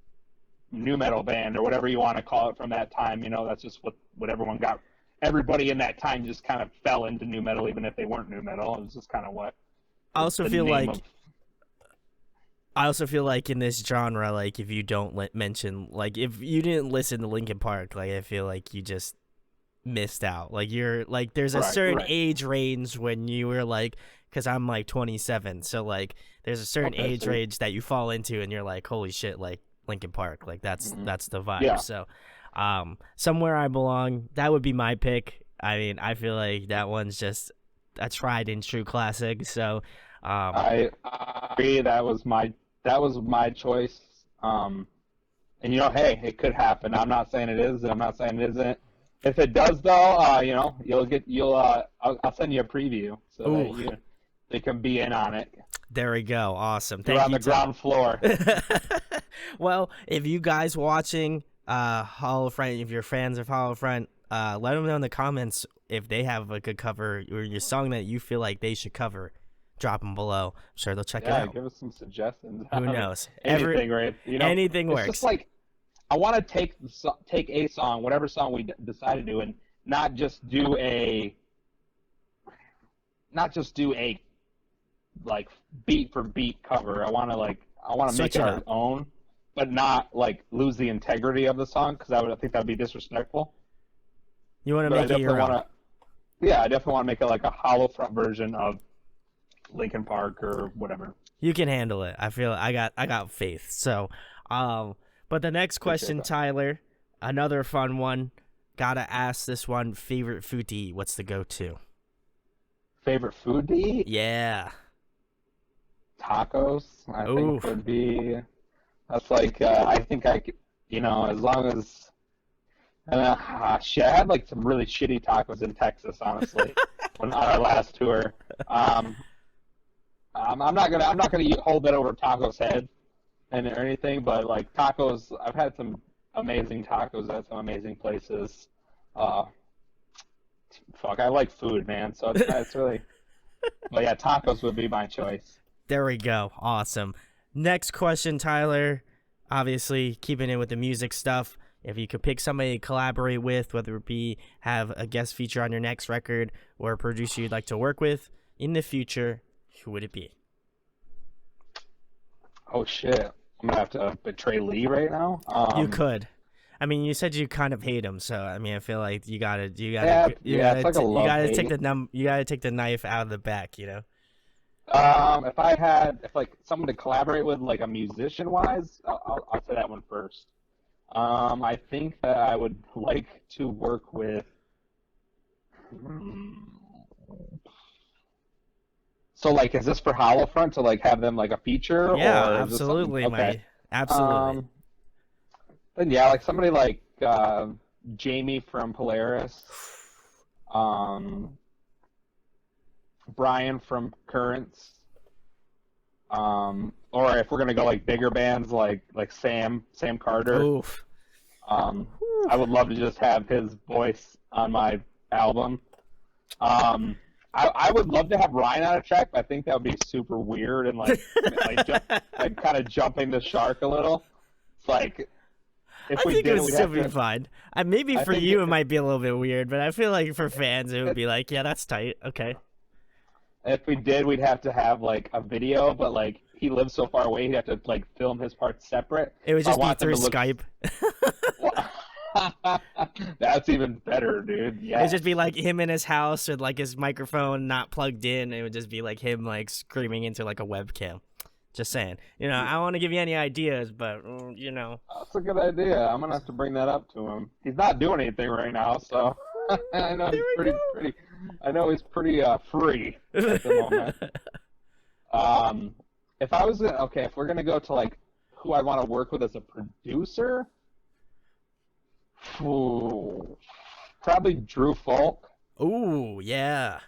[SPEAKER 2] new metal band or whatever you want to call it from that time. That's just what everyone got. Everybody in that time just kind of fell into new metal, even if they weren't new metal. It was just kind of what.
[SPEAKER 1] I also feel like in this genre, like if you don't mention, like if you didn't listen to Linkin Park, like I feel like you just missed out. Like you're like there's a certain age range when you were like, because I'm like 27, so like there's a certain age range that you fall into, and you're like, holy shit, like Linkin Park, like that's the vibe. Yeah. So, Somewhere I Belong, that would be my pick. I mean, I feel like that one's just a tried and true classic. So,
[SPEAKER 2] I agree. That was my choice. And hey, it could happen. I'm not saying it is. I'm not saying it isn't. If it does, though, I'll send you a preview so that they can be in on it.
[SPEAKER 1] There we go. Awesome.
[SPEAKER 2] You're on the ground floor.
[SPEAKER 1] Well, if you guys watching Hollow Front, if you're fans of Hollow Front, let them know in the comments if they have a good cover or your song that you feel like they should cover. Drop them below. I'm sure they'll check it out.
[SPEAKER 2] Give us some suggestions.
[SPEAKER 1] Who knows?
[SPEAKER 2] Anything, right?
[SPEAKER 1] Anything works.
[SPEAKER 2] It's just like I want to take a song, whatever song we decide to do, and not just do a like beat for beat cover. I want to make it our own, but not like lose the integrity of the song because I think that would be disrespectful.
[SPEAKER 1] You want to make it your own.
[SPEAKER 2] Yeah, I definitely want to make it like a hollow front version of Linkin Park or whatever.
[SPEAKER 1] You can handle it. I feel I got faith. So, but the next question, Tyler, another fun one. Gotta ask this one. Favorite food to eat? What's the go-to?
[SPEAKER 2] Favorite food to eat?
[SPEAKER 1] Yeah.
[SPEAKER 2] tacos, I think
[SPEAKER 1] Oof.
[SPEAKER 2] would be. That's like I think I could, as long as. Shit, I had like some really shitty tacos in Texas, honestly, when on our last tour. Um, I'm not gonna hold that over tacos head and or anything, but like tacos, I've had some amazing tacos at some amazing places. Uh, Fuck, I like food, man, so it's really. But yeah, tacos would be my choice.
[SPEAKER 1] There we go. Awesome. Next question, Tyler. Obviously, keeping in with the music stuff. If you could pick somebody to collaborate with, whether it be have a guest feature on your next record or a producer you'd like to work with in the future, who would it be?
[SPEAKER 2] Oh shit, I'm gonna have to betray Lee right now.
[SPEAKER 1] You could. I mean, you said you kind of hate him, so I mean, I feel like
[SPEAKER 2] Yeah, yeah, it's like a
[SPEAKER 1] you
[SPEAKER 2] love
[SPEAKER 1] gotta take
[SPEAKER 2] hate.
[SPEAKER 1] you gotta take the knife out of the back, you know.
[SPEAKER 2] If like someone to collaborate with, like a musician wise, I'll say that one first. I think that I would like to work with. hmm, So like, is this for Hollow Front to like have them like a feature,
[SPEAKER 1] Yeah,
[SPEAKER 2] or is this something?
[SPEAKER 1] absolutely,
[SPEAKER 2] Okay.
[SPEAKER 1] absolutely.
[SPEAKER 2] Um, then yeah, like somebody like Jamie from Polaris, um, Brian from Currents, or if we're gonna go like bigger bands like Sam Carter.
[SPEAKER 1] Oof.
[SPEAKER 2] Um,
[SPEAKER 1] Whew.
[SPEAKER 2] I would love to just have his voice on my album. Um, I would love to have Ryan on a track, but I think that would be super weird and like kind of jumping the shark a little. It's like if
[SPEAKER 1] I
[SPEAKER 2] we
[SPEAKER 1] think it
[SPEAKER 2] did it,
[SPEAKER 1] would
[SPEAKER 2] we'd
[SPEAKER 1] still
[SPEAKER 2] have
[SPEAKER 1] be
[SPEAKER 2] to.
[SPEAKER 1] fine. Maybe
[SPEAKER 2] I
[SPEAKER 1] for
[SPEAKER 2] think
[SPEAKER 1] you it might be a little bit weird, but I feel like for fans it would be like, yeah, that's tight. Okay.
[SPEAKER 2] if we did, we'd have to have like a video, but like he lives so far away, he'd have to like film his parts separate.
[SPEAKER 1] It would
[SPEAKER 2] So I
[SPEAKER 1] just be
[SPEAKER 2] want them
[SPEAKER 1] through
[SPEAKER 2] to look.
[SPEAKER 1] Skype.
[SPEAKER 2] That's even better, dude.
[SPEAKER 1] It'd
[SPEAKER 2] Yes.
[SPEAKER 1] just be like him in his house with like his microphone not plugged in. It would just be like him like screaming into like a webcam. Just saying. I don't want to give you any ideas, but
[SPEAKER 2] That's a good idea. I'm gonna have to bring that up to him. He's not doing anything right now, so I know
[SPEAKER 1] There
[SPEAKER 2] he's
[SPEAKER 1] we
[SPEAKER 2] pretty. I know he's pretty free at the moment.
[SPEAKER 1] go.
[SPEAKER 2] If I was okay, if we're gonna go to like who I want to work with as a producer, ooh, probably Drew Folk.
[SPEAKER 1] Ooh, yeah.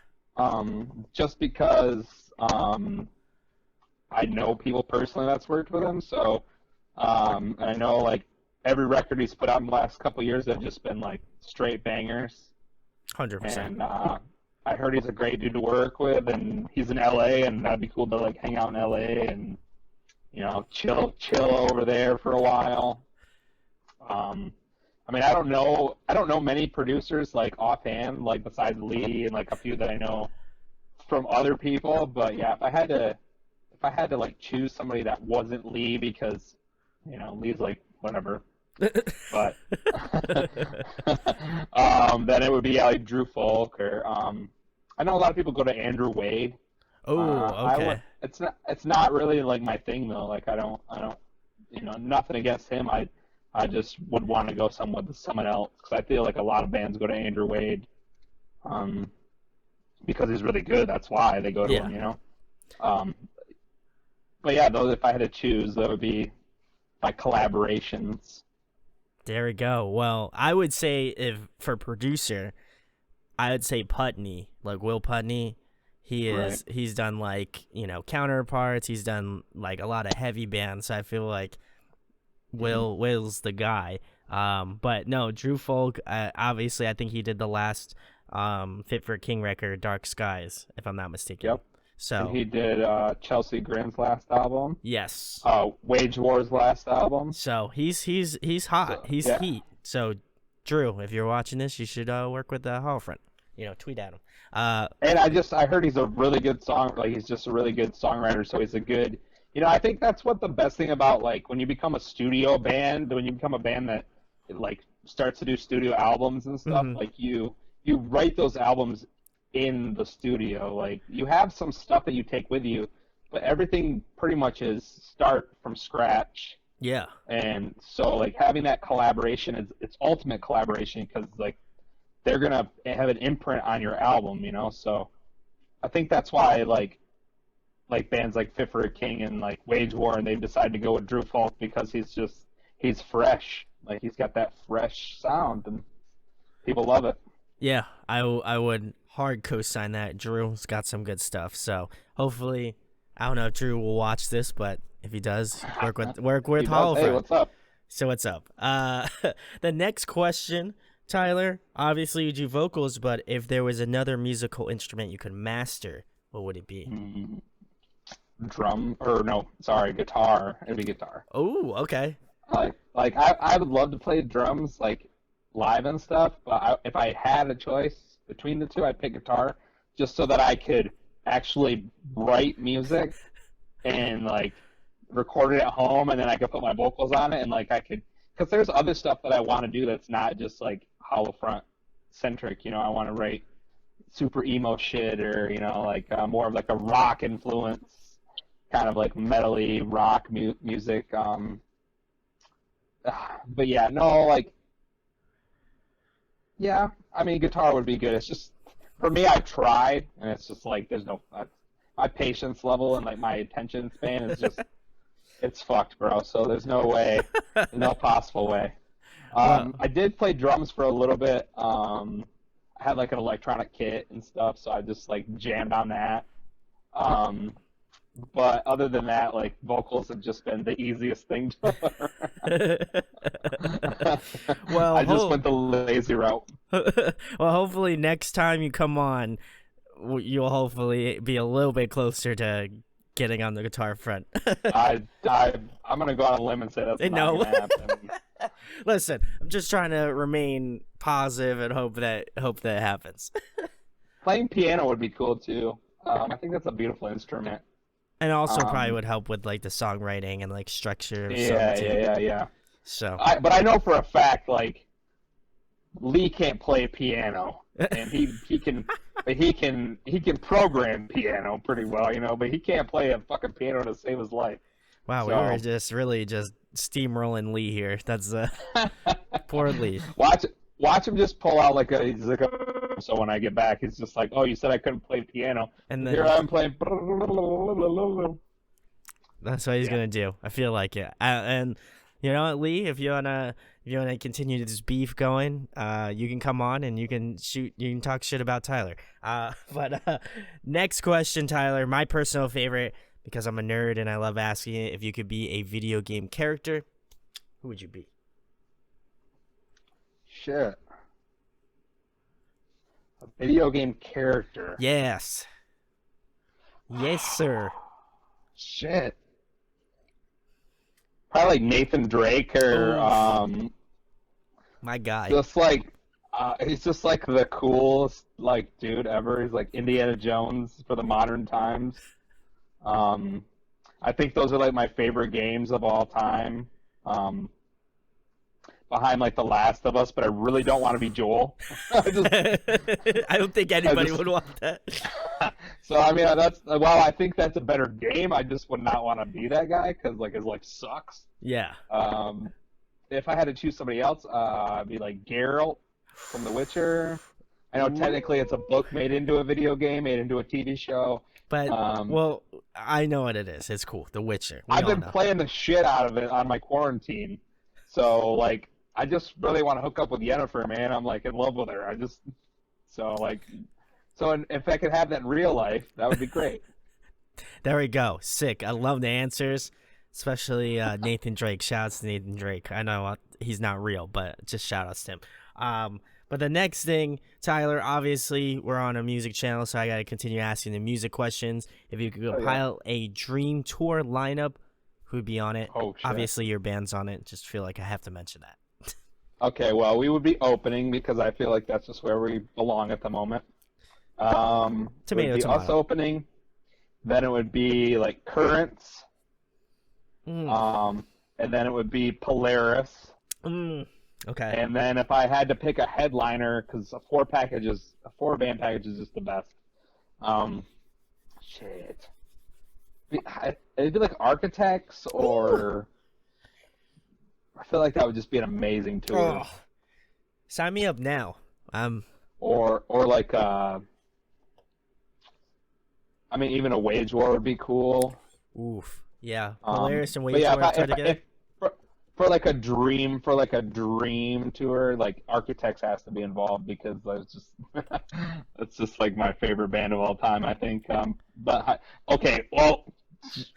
[SPEAKER 2] Just because I know people personally that's worked with him, so I know like every record he's put out in the last couple of years have just been like straight bangers.
[SPEAKER 1] 100%.
[SPEAKER 2] And I heard he's a great dude to work with, and he's in LA, and that'd be cool to like hang out in LA and chill over there for a while. I mean, I don't know many producers like offhand, like besides Lee and like a few that I know from other people, but yeah, if I had to like choose somebody that wasn't Lee because Lee's like whatever, but then it would be like Drew Folk or I know a lot of people go to Andrew Wade.
[SPEAKER 1] Oh,
[SPEAKER 2] I would.
[SPEAKER 1] okay.
[SPEAKER 2] It's not really like my thing though. Like I don't nothing against him. I just would want to go someone else because I feel like a lot of bands go to Andrew Wade, um, because he's really good. That's why they go to
[SPEAKER 1] Yeah.
[SPEAKER 2] him. Um, but yeah, those if I had to choose, that would be my collaborations.
[SPEAKER 1] There we go. Well, I would say if for producer, I would say Putney, like Will Putney.
[SPEAKER 2] Right.
[SPEAKER 1] He's done like, counterparts, he's done like a lot of heavy bands, so I feel like
[SPEAKER 2] Mhm.
[SPEAKER 1] Will's the guy. But no, Drew Folk, obviously I think he did the last Fit for a King record, Dark Skies, if I'm not mistaken.
[SPEAKER 2] Yep. And
[SPEAKER 1] So,
[SPEAKER 2] he did Chelsea Grin's last album,
[SPEAKER 1] yes.
[SPEAKER 2] Wage War's last album.
[SPEAKER 1] So, he's hot.
[SPEAKER 2] So
[SPEAKER 1] He's
[SPEAKER 2] yeah.
[SPEAKER 1] heat. So, Drew, if you're watching this, you should work with Holfront. Tweet at him. Uh
[SPEAKER 2] And I heard he's a really good he's just a really good songwriter, so he's a good, I think that's what the best thing about like when you become a studio band, when you become a band that like starts to do studio albums and stuff,
[SPEAKER 1] mhm.
[SPEAKER 2] like you write those albums in the studio. Like you have some stuff that you take with you, but everything pretty much is start from scratch.
[SPEAKER 1] Yeah.
[SPEAKER 2] And so like having that collaboration is it's ultimate collaboration because like they're gonna have an imprint on your album. So I think that's why like like bands like Fit for a King and like Wage War, and they've decided to go with Drew Falk because he's fresh. Like he's got that fresh sound, and people love it.
[SPEAKER 1] Yeah, I would hard co-sign that. Drew's got some good stuff. So hopefully, I don't know if Drew will watch this, but if he does, work with
[SPEAKER 2] He does. Hey,
[SPEAKER 1] Holofront.
[SPEAKER 2] what's up?
[SPEAKER 1] So what's up? The next question, Tyler. Obviously, you do vocals, but if there was another musical instrument you could master, what would it be?
[SPEAKER 2] Drum or no, sorry, guitar. It'd be guitar.
[SPEAKER 1] Oh, okay.
[SPEAKER 2] I would love to play drums like live and stuff, but if I had a choice between the two, I'd pick guitar just so that I could actually write music and like record it at home, and then I could put my vocals on it, and like I could, because there's other stuff that I want to do that's not just like hollow front centric. You know, I want to write super emo shit, or you know, like more of like a rock influence, kind of like metally rock music. But yeah, no, like, yeah, I mean, guitar would be good. It's just, for me, I've tried, and it's just like, there's no, my patience level and like my attention span is just, it's fucked, bro. So there's no way, no possible way.
[SPEAKER 1] Wow.
[SPEAKER 2] I did play drums for a little bit. I had like an electronic kit and stuff, so I just like jammed on that. But other than that, like vocals have just been the easiest thing to learn.
[SPEAKER 1] Well,
[SPEAKER 2] I just went the lazy route.
[SPEAKER 1] well, hopefully next time you come on, you'll hopefully be a little bit closer to getting on the guitar front.
[SPEAKER 2] I'm gonna go on a limb and say that's not
[SPEAKER 1] No.
[SPEAKER 2] gonna happen.
[SPEAKER 1] Listen, I'm just trying to remain positive and hope that happens.
[SPEAKER 2] Playing piano would be cool too. I think that's a beautiful instrument.
[SPEAKER 1] And also probably would help with like the songwriting and like structure.
[SPEAKER 2] Yeah.
[SPEAKER 1] So,
[SPEAKER 2] But I know for a fact, like, Lee can't play piano, and he can program piano pretty well, you know, but he can't play a fucking piano to save his life.
[SPEAKER 1] wow,
[SPEAKER 2] So,
[SPEAKER 1] we were just really just steamrolling Lee here. That's poor Lee.
[SPEAKER 2] Watch him just pull out like a. So when I get back, he's just like, "Oh, you said I couldn't play piano,
[SPEAKER 1] And then
[SPEAKER 2] here I'm playing."
[SPEAKER 1] that's what he's gonna do. I feel like it. And you know what, Lee, if you wanna continue this beef going, you can come on and you can talk shit about Tyler. But next question, Tyler, my personal favorite, because I'm a nerd and I love asking it. If you could be a video game character, who would you be?
[SPEAKER 2] Shit. A video game character.
[SPEAKER 1] Yes. Yes, sir.
[SPEAKER 2] Shit. Probably like Nathan Drake, or
[SPEAKER 1] my guy.
[SPEAKER 2] just like he's just like the coolest like dude ever. He's like Indiana Jones for the modern times. I think those are like my favorite games of all time. Behind like The Last of Us, but I really don't want to be Joel.
[SPEAKER 1] I don't think anybody would want that.
[SPEAKER 2] So I mean, I think that's a better game. I just would not want to be that guy because like his life sucks.
[SPEAKER 1] Yeah.
[SPEAKER 2] If I had to choose somebody else, I'd be like Geralt from The Witcher. I know technically it's a book made into a video game, made into a TV show.
[SPEAKER 1] But well, I know what it is. It's cool. The Witcher.
[SPEAKER 2] I've been playing the shit out of it on my quarantine. So like, I just really want to hook up with Yennefer, man. I'm like in love with her. If I could have that in real life, that would be great.
[SPEAKER 1] There we go. Sick. I love the answers, especially Nathan Drake. Shout outs to Nathan Drake. I know he's not real, but just shout outs to him. But the next thing, Tyler, obviously we're on a music channel, so I got to continue asking the music questions. If you could compile a dream tour lineup, who'd be on it?
[SPEAKER 2] Oh, shit.
[SPEAKER 1] Obviously your band's on it. Just feel like I have to mention that.
[SPEAKER 2] Okay, well, we would be opening because I feel like that's just where we belong at the moment.
[SPEAKER 1] Tomato,
[SPEAKER 2] it would be
[SPEAKER 1] tomato.
[SPEAKER 2] us opening. Then it would be like Currents.
[SPEAKER 1] Mm.
[SPEAKER 2] And then it would be Polaris.
[SPEAKER 1] Okay.
[SPEAKER 2] And then if I had to pick a headliner, because a four band package is just the best. Shit. It'd be like Architects, or I feel like that would just be an amazing tour.
[SPEAKER 1] Oh. Sign me up now.
[SPEAKER 2] Or like I mean, even a Wage War would be cool.
[SPEAKER 1] Oof. Yeah. Polaris and
[SPEAKER 2] But
[SPEAKER 1] Wage
[SPEAKER 2] yeah,
[SPEAKER 1] War tied together.
[SPEAKER 2] if for like a dream tour, like Architects has to be involved because it's just it's just like my favorite band of all time, I think. Okay, well,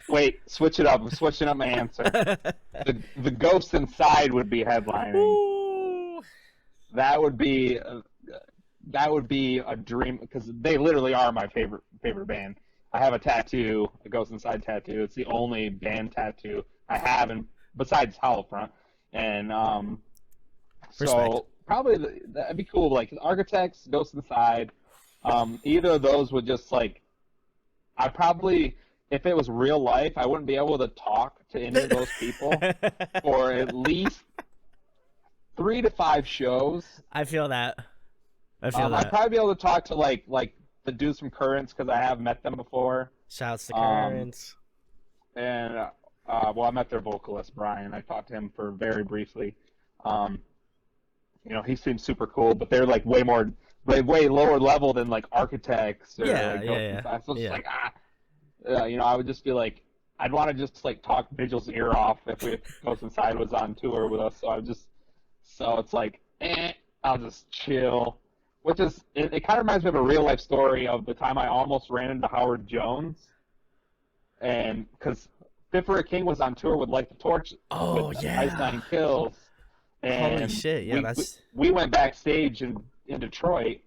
[SPEAKER 2] wait, switch it up. I'm switching up my answer. The Ghost Inside would be headlining.
[SPEAKER 1] Ooh.
[SPEAKER 2] That would be that would be a dream because they literally are my favorite band. I have a tattoo, a Ghost Inside tattoo. It's the only band tattoo I have, and besides Hollow Front, and
[SPEAKER 1] Respect.
[SPEAKER 2] so probably that'd be cool. Like Architects, Ghost Inside, either of those would just like I probably if it was real life, I wouldn't be able to talk to any of those people for at least 3 to 5 shows.
[SPEAKER 1] I feel that. I feel
[SPEAKER 2] I'd
[SPEAKER 1] that.
[SPEAKER 2] probably be able to talk to like the dudes from Currents because I have met them before.
[SPEAKER 1] Shouts to
[SPEAKER 2] Um,
[SPEAKER 1] Currents.
[SPEAKER 2] and well, I met their vocalist Brian. I talked to him for very briefly. Um, he seems super cool, but they're like way lower level than like Architects or
[SPEAKER 1] Yeah,
[SPEAKER 2] like
[SPEAKER 1] yeah,
[SPEAKER 2] Ghost
[SPEAKER 1] yeah.
[SPEAKER 2] Inside. So it's
[SPEAKER 1] Yeah.
[SPEAKER 2] like I would just be like, I'd want to just like talk Vigil's ear off if Ghost Inside was on tour with us. So it's like, I'll just chill. Which is, it kind of reminds me of a real life story of the time I almost ran into Howard Jones, and because Fit for a King was on tour with Light the Torch
[SPEAKER 1] Oh
[SPEAKER 2] with Ice
[SPEAKER 1] yeah.
[SPEAKER 2] Nine Kills,
[SPEAKER 1] Holy
[SPEAKER 2] and
[SPEAKER 1] shit. Yeah, that's
[SPEAKER 2] we went backstage in Detroit,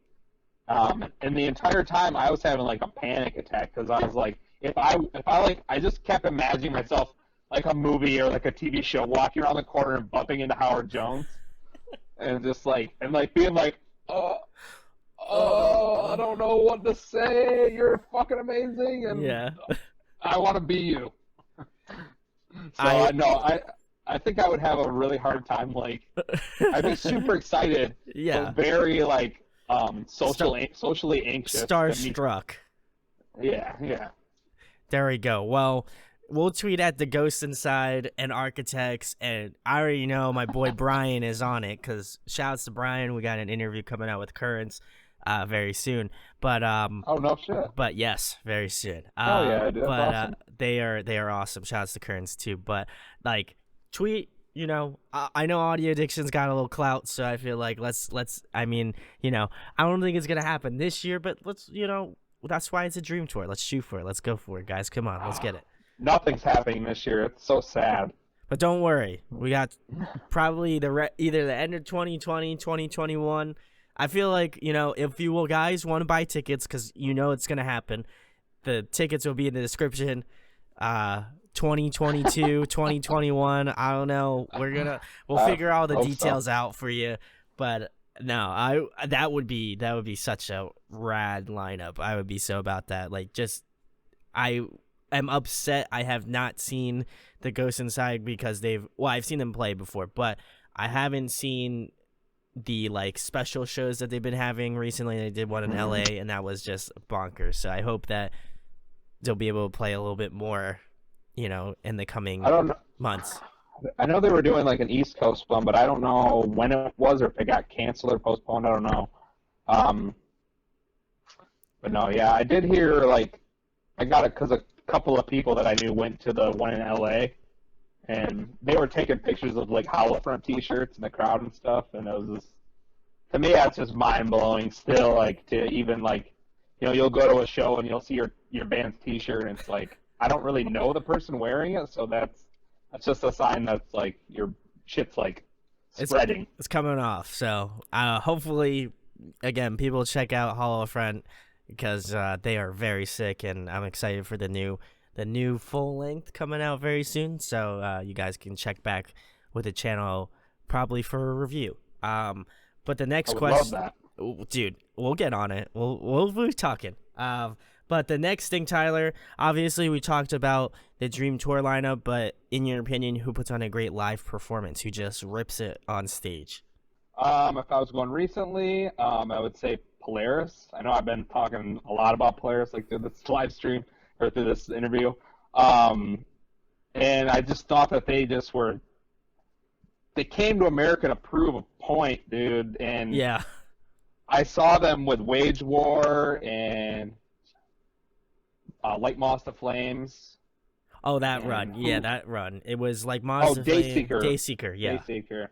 [SPEAKER 2] and the entire time I was having like a panic attack because I was like, if I like, I just kept imagining myself like a movie or like a TV show walking around the corner and bumping into Howard Jones, and just like being like, I don't know what to say. You're fucking amazing, and
[SPEAKER 1] yeah.
[SPEAKER 2] I want to be you. So
[SPEAKER 1] I
[SPEAKER 2] I know I think I would have a really hard time. Like I'd be super excited,
[SPEAKER 1] yeah.
[SPEAKER 2] but very like socially anxious.
[SPEAKER 1] Starstruck.
[SPEAKER 2] Yeah.
[SPEAKER 1] There we go. Well, we'll tweet at the Ghost Inside and Architects, and I already know my boy Brian is on it because shouts to Brian. We got an interview coming out with Currents very soon. But
[SPEAKER 2] Oh no shit.
[SPEAKER 1] but yes, very soon.
[SPEAKER 2] Hell yeah, dude, that's
[SPEAKER 1] but
[SPEAKER 2] awesome.
[SPEAKER 1] they are awesome. Shouts to Currents too. But like tweet. I know Audio Addiction's got a little clout, so I feel like let's. I mean, I don't think it's gonna happen this year, but let's. That's why it's a dream tour. Let's shoot for it. Let's go for it, guys. Come on, let's get it.
[SPEAKER 2] Nothing's happening this year. It's so sad.
[SPEAKER 1] But don't worry. We got probably either the end of 2020, 2021. I feel like, if you will guys want to buy tickets, because it's going to happen, the tickets will be in the description. 2022, 2021. I don't know. We'll figure all the details out for you. But no, that would be such a rad lineup. I would be so about that. Like, I am upset I have not seen the Ghost Inside because I've seen them play before, but I haven't seen the like special shows that they've been having recently. They did one in LA and that was just bonkers. So I hope that they'll be able to play a little bit more, in the coming months.
[SPEAKER 2] I know they were doing like an East Coast one, but I don't know when it was or if it got canceled or postponed. I don't know. But no, yeah, I did hear like I got it because a couple of people that I knew went to the one in LA, and they were taking pictures of like Hollow Front T-shirts in the crowd and stuff, and it was just, to me that's just mind blowing. Still, like to even like, you'll go to a show and you'll see your band's T-shirt, and it's like I don't really know the person wearing it, so that's just a sign that's like your shit's like spreading.
[SPEAKER 1] It's coming off. So hopefully, again, people check out Hollow Front because they are very sick, and I'm excited for the new full length coming out very soon. So you guys can check back with the channel probably for a review. But the next question, dude, we'll get on it. We'll be talking. But the next thing, Tyler, obviously we talked about the Dream Tour lineup, but in your opinion, who puts on a great live performance? Who just rips it on stage?
[SPEAKER 2] If I was going recently, I would say Polaris. I know I've been talking a lot about Polaris, like through this live stream or through this interview. And I just thought that they came to America to prove a point, dude. And
[SPEAKER 1] yeah,
[SPEAKER 2] I saw them with Wage War and Light Moss to Flames,
[SPEAKER 1] Oh, that
[SPEAKER 2] and
[SPEAKER 1] run. Yeah, that run. It was like
[SPEAKER 2] oh,
[SPEAKER 1] Monster Flame,
[SPEAKER 2] Dayseeker,
[SPEAKER 1] Dayseeker. Yeah.
[SPEAKER 2] Dayseeker.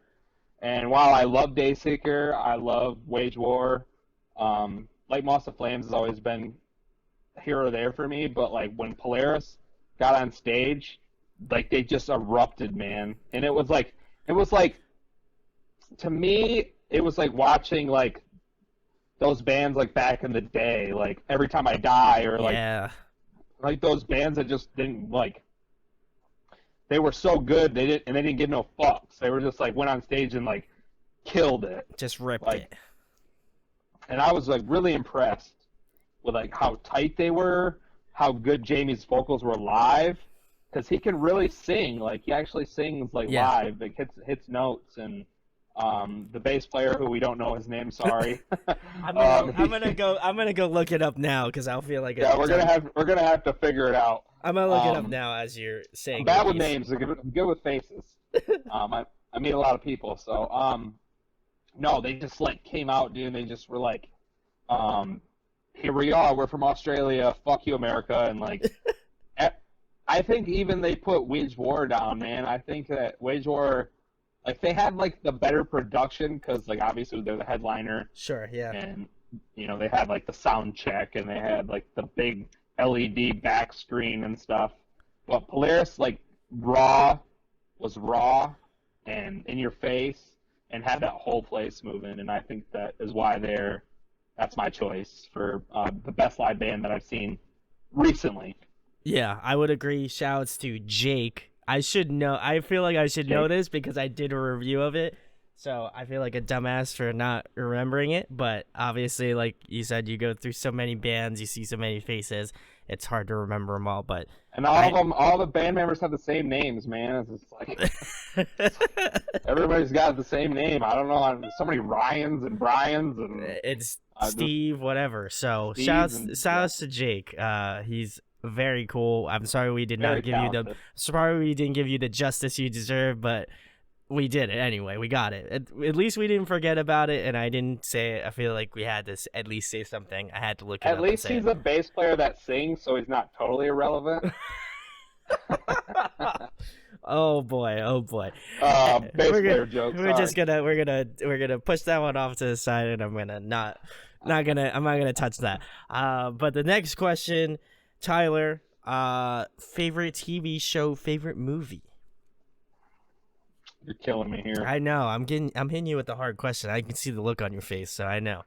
[SPEAKER 2] And while I love Dayseeker, I love Wage War. Light Moss to Flames has always been here or there for me, but like when Polaris got on stage, like they just erupted, man. And it was like to me, it was like watching like those bands like back in the day, like Every Time I Die, or
[SPEAKER 1] Yeah.
[SPEAKER 2] like those bands that just didn't like they were so good they didn't give no fucks. They were just like went on stage and like killed it.
[SPEAKER 1] Just ripped
[SPEAKER 2] Like
[SPEAKER 1] it.
[SPEAKER 2] and I was like really impressed with like how tight they were, how good Jamie's vocals were live, because he can really sing. Like he actually sings like
[SPEAKER 1] Yeah.
[SPEAKER 2] live, like hits notes. And the bass player, who we don't know his name, sorry.
[SPEAKER 1] I'm gonna go look it up now because I'll feel like
[SPEAKER 2] Yeah, we're gonna have to figure it out.
[SPEAKER 1] I'm gonna look it up now as you're saying.
[SPEAKER 2] I'm bad with
[SPEAKER 1] these.
[SPEAKER 2] names. I'm good with faces. I meet a lot of people, so no, they just like came out, dude. And they just were like, here we are. We're from Australia. Fuck you, America. And like, I think even they put Wage War down, man. I think that Wage War, like, they had like the better production because like obviously they're the headliner,
[SPEAKER 1] Sure. Yeah.
[SPEAKER 2] and you know they had like the sound check and they had like the big LED back screen and stuff. But Polaris like was raw and in your face and had that whole place moving, and I think that is why that's my choice for the best live band that I've seen recently.
[SPEAKER 1] Yeah, I would agree. Shouts to Jake. I should know. I feel like I should know
[SPEAKER 2] Jake.
[SPEAKER 1] this because I did a review of it. So I feel like a dumbass for not remembering it. But obviously, like you said, you go through so many bands, you see so many faces. It's hard to remember them all. But
[SPEAKER 2] And all the band members have the same names, man. It's just like everybody's got the same name. I don't know. So many Ryans and Bryans and
[SPEAKER 1] it's Steve, whatever. So
[SPEAKER 2] Steves
[SPEAKER 1] shouts to Jake. He's very cool. I'm sorry we did not give you
[SPEAKER 2] talented.
[SPEAKER 1] sorry we didn't give you the justice you deserve, but we did it anyway. We got it. At least we didn't forget about it, and I didn't say it. I feel like we had to at least say something. I had to look it up.
[SPEAKER 2] At least he's a bass player that sings, so he's not totally irrelevant.
[SPEAKER 1] Oh boy.
[SPEAKER 2] Bass player joke.
[SPEAKER 1] We're gonna push that one off to the side, and I'm not gonna touch that. But the next question, Tyler, favorite TV show, favorite movie.
[SPEAKER 2] You're killing me here.
[SPEAKER 1] I know. I'm hitting you with the hard question. I can see the look on your face, so I know.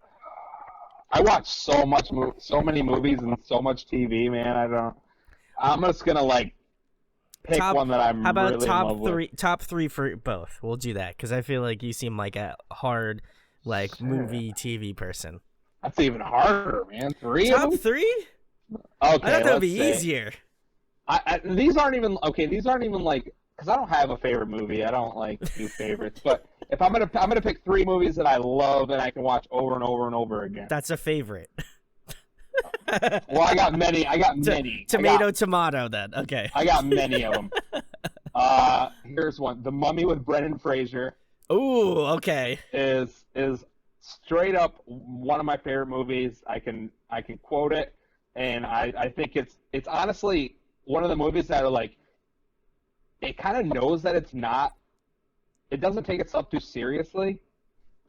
[SPEAKER 2] I watch so many movies and so much TV, man. I'm just gonna like pick one that I'm
[SPEAKER 1] how about
[SPEAKER 2] really in love with.
[SPEAKER 1] top three for both? We'll do that because I feel like you seem like a hard like movie TV person.
[SPEAKER 2] That's even harder, man. Three of
[SPEAKER 1] Top
[SPEAKER 2] them?
[SPEAKER 1] three?
[SPEAKER 2] Okay,
[SPEAKER 1] I thought that would be
[SPEAKER 2] let's say.
[SPEAKER 1] easier.
[SPEAKER 2] These aren't even okay. These aren't even like because I don't have a favorite movie. I don't like do favorites. But if I'm gonna pick three movies that I love and I can watch over and over and over again.
[SPEAKER 1] That's a favorite.
[SPEAKER 2] Well, I got many.
[SPEAKER 1] Tomato. Then okay.
[SPEAKER 2] I got many of them. Here's one: The Mummy with Brendan Fraser.
[SPEAKER 1] Ooh, okay.
[SPEAKER 2] Is straight up one of my favorite movies. I can quote it, and I think it's honestly one of the movies that are like it kind of knows that it's not. It doesn't take itself too seriously,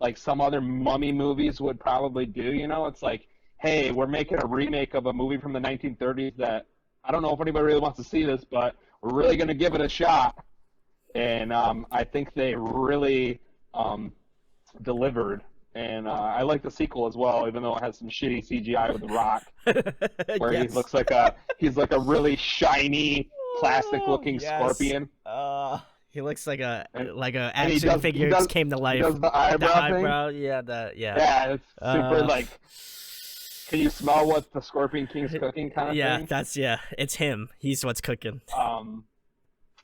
[SPEAKER 2] like some other mummy movies would probably do. You know, it's like, hey, we're making a remake of a movie from the 1930s that I don't know if anybody really wants to see this, but we're really going to give it a shot. And I think they really delivered. And I like the sequel as well, even though it has some shitty CGI with The Rock, where
[SPEAKER 1] Yes.
[SPEAKER 2] he's like a really shiny, plastic-looking
[SPEAKER 1] Yes.
[SPEAKER 2] scorpion.
[SPEAKER 1] He looks like a
[SPEAKER 2] he
[SPEAKER 1] action figure just came to life.
[SPEAKER 2] He does the
[SPEAKER 1] The
[SPEAKER 2] eyebrow thing.
[SPEAKER 1] eyebrow, yeah.
[SPEAKER 2] Yeah, it's super like. Can you smell what the Scorpion King's cooking kind of thing?
[SPEAKER 1] Yeah, it's him. He's what's cooking.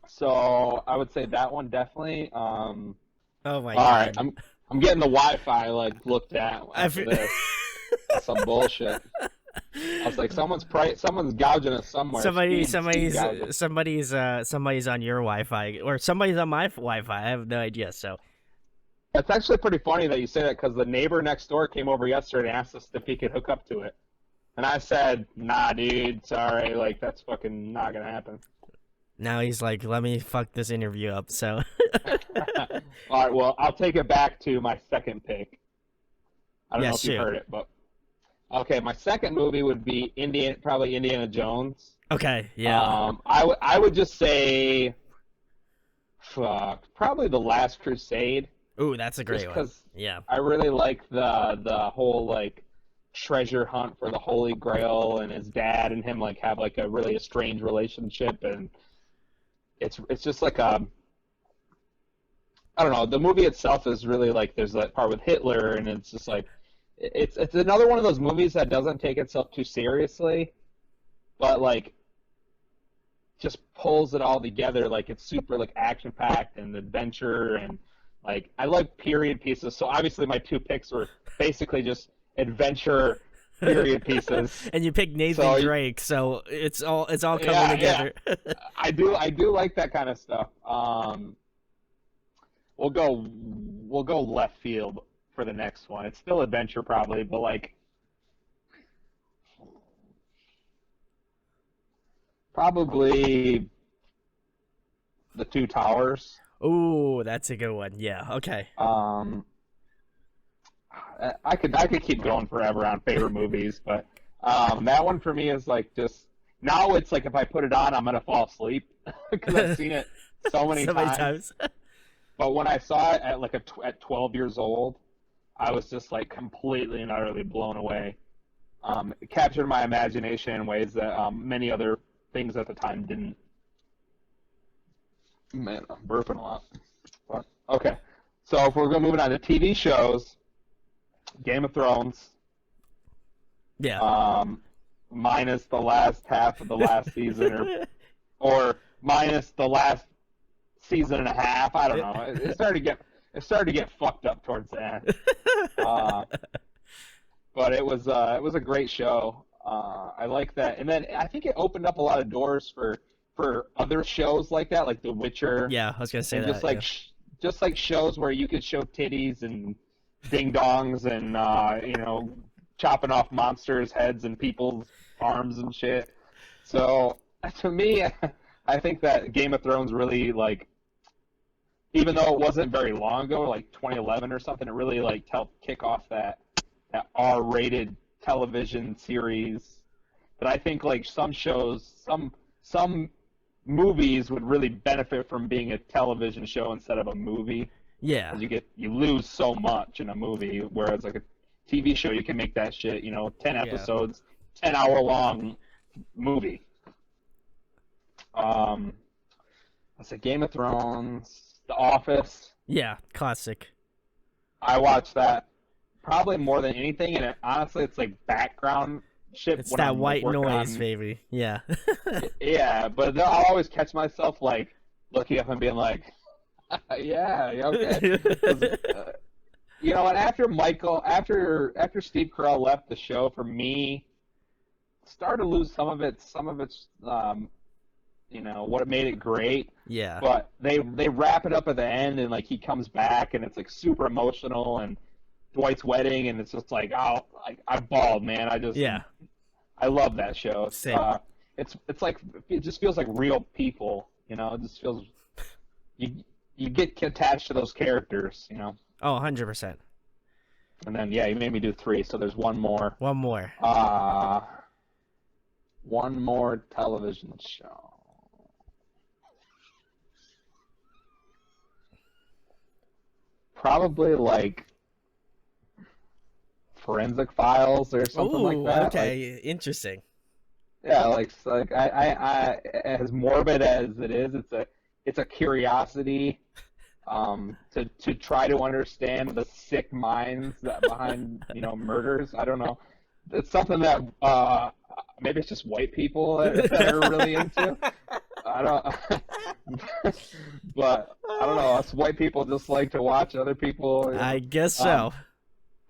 [SPEAKER 2] So I would say that one definitely.
[SPEAKER 1] Oh my
[SPEAKER 2] All
[SPEAKER 1] god.
[SPEAKER 2] right, I'm getting the Wi-Fi like looked at after
[SPEAKER 1] feel-
[SPEAKER 2] this. That's some bullshit. I was like, someone's gouging us somewhere.
[SPEAKER 1] Somebody's
[SPEAKER 2] gouging.
[SPEAKER 1] on your Wi-Fi or somebody's on my Wi-Fi. I have no idea. So
[SPEAKER 2] It's actually pretty funny that you say that because the neighbor next door came over yesterday and asked us if he could hook up to it. And I said, nah, dude, sorry, like that's fucking not gonna happen.
[SPEAKER 1] Now he's like, let me fuck this interview up. So
[SPEAKER 2] All right, well, I'll take it back to my second pick. I don't
[SPEAKER 1] yeah,
[SPEAKER 2] know if you've
[SPEAKER 1] shoot.
[SPEAKER 2] heard it, but okay, my second movie would be probably Indiana Jones.
[SPEAKER 1] Okay, yeah.
[SPEAKER 2] I would just say, fuck, probably The Last Crusade,
[SPEAKER 1] Ooh, that's a
[SPEAKER 2] just
[SPEAKER 1] great one.
[SPEAKER 2] because
[SPEAKER 1] Yeah.
[SPEAKER 2] I really like the whole like treasure hunt for the Holy Grail, and his dad and him like have like a really strange relationship, and it's just like a I don't know. The movie itself is really like there's that part with Hitler, and it's just like it's another one of those movies that doesn't take itself too seriously, but like just pulls it all together. Like it's super like action packed and adventure, and like I like period pieces. So obviously my two picks were basically just adventure period pieces.
[SPEAKER 1] And you picked Nathan
[SPEAKER 2] So
[SPEAKER 1] Drake, so it's all coming
[SPEAKER 2] yeah, yeah,
[SPEAKER 1] together.
[SPEAKER 2] I do like that kind of stuff. We'll go we'll go left field for the next one. It's still adventure probably, but like probably the Two Towers.
[SPEAKER 1] Ooh, that's a good one. Yeah. Okay.
[SPEAKER 2] Um, I could keep going forever on favorite movies, but that one for me is like just now it's like if I put it on, I'm gonna fall asleep because I've seen it so many
[SPEAKER 1] So many
[SPEAKER 2] times.
[SPEAKER 1] times.
[SPEAKER 2] But when I saw it at like at 12 years old, I was just like completely and utterly blown away. It captured my imagination in ways that many other things at the time didn't. Man, I'm burping a lot. But, okay, so if we're going moving on to TV shows, Game of Thrones,
[SPEAKER 1] Yeah.
[SPEAKER 2] minus the last half of the last season, or minus the last season and a half. I don't know. It started to get fucked up towards the end. But it was a great show. I like that, and then I think it opened up a lot of doors for other shows like that, like The Witcher,
[SPEAKER 1] Yeah, I was gonna say
[SPEAKER 2] and
[SPEAKER 1] that.
[SPEAKER 2] just like
[SPEAKER 1] Yeah.
[SPEAKER 2] just like shows where you could show titties and ding dongs and chopping off monsters' heads and people's arms and shit. So to me, I think that Game of Thrones really like, even though it wasn't very long ago, like 2011 or something, it really like helped kick off that R-rated television series. But I think like some shows, some movies would really benefit from being a television show instead of a movie.
[SPEAKER 1] Yeah.
[SPEAKER 2] 'Cause you lose so much in a movie, whereas like a TV show you can make that shit, 10
[SPEAKER 1] Yeah.
[SPEAKER 2] episodes, 10-hour long movie. Um, let's say Game of Thrones, The Office.
[SPEAKER 1] Yeah. Classic.
[SPEAKER 2] I watch that probably more than anything, and honestly, it's like background shit
[SPEAKER 1] It's
[SPEAKER 2] when
[SPEAKER 1] that
[SPEAKER 2] I'm
[SPEAKER 1] white
[SPEAKER 2] working
[SPEAKER 1] noise,
[SPEAKER 2] on.
[SPEAKER 1] baby. Yeah.
[SPEAKER 2] Yeah, but then I'll always catch myself like looking up and being like, "Yeah, yeah, okay." 'Cause, and after Steve Carell left the show, for me, started to lose some of its what made it great.
[SPEAKER 1] Yeah.
[SPEAKER 2] But they wrap it up at the end, and like he comes back, and it's like super emotional, and Dwight's wedding, and it's just like, oh, I bawled, man.
[SPEAKER 1] Yeah.
[SPEAKER 2] I love that show.
[SPEAKER 1] Same.
[SPEAKER 2] It's like it just feels like real people. It just feels you get attached to those characters.
[SPEAKER 1] Oh, 100%.
[SPEAKER 2] And then yeah, you made me do three, so there's one more.
[SPEAKER 1] One more.
[SPEAKER 2] One more television show. Probably like Forensic Files or something
[SPEAKER 1] Ooh,
[SPEAKER 2] like that.
[SPEAKER 1] okay. Interesting.
[SPEAKER 2] Yeah, like I as morbid as it is, it's a curiosity to try to understand the sick minds that behind murders. I don't know. It's something that maybe it's just white people that are really into. I don't, but I don't know. Us white people just like to watch other people.
[SPEAKER 1] I guess so.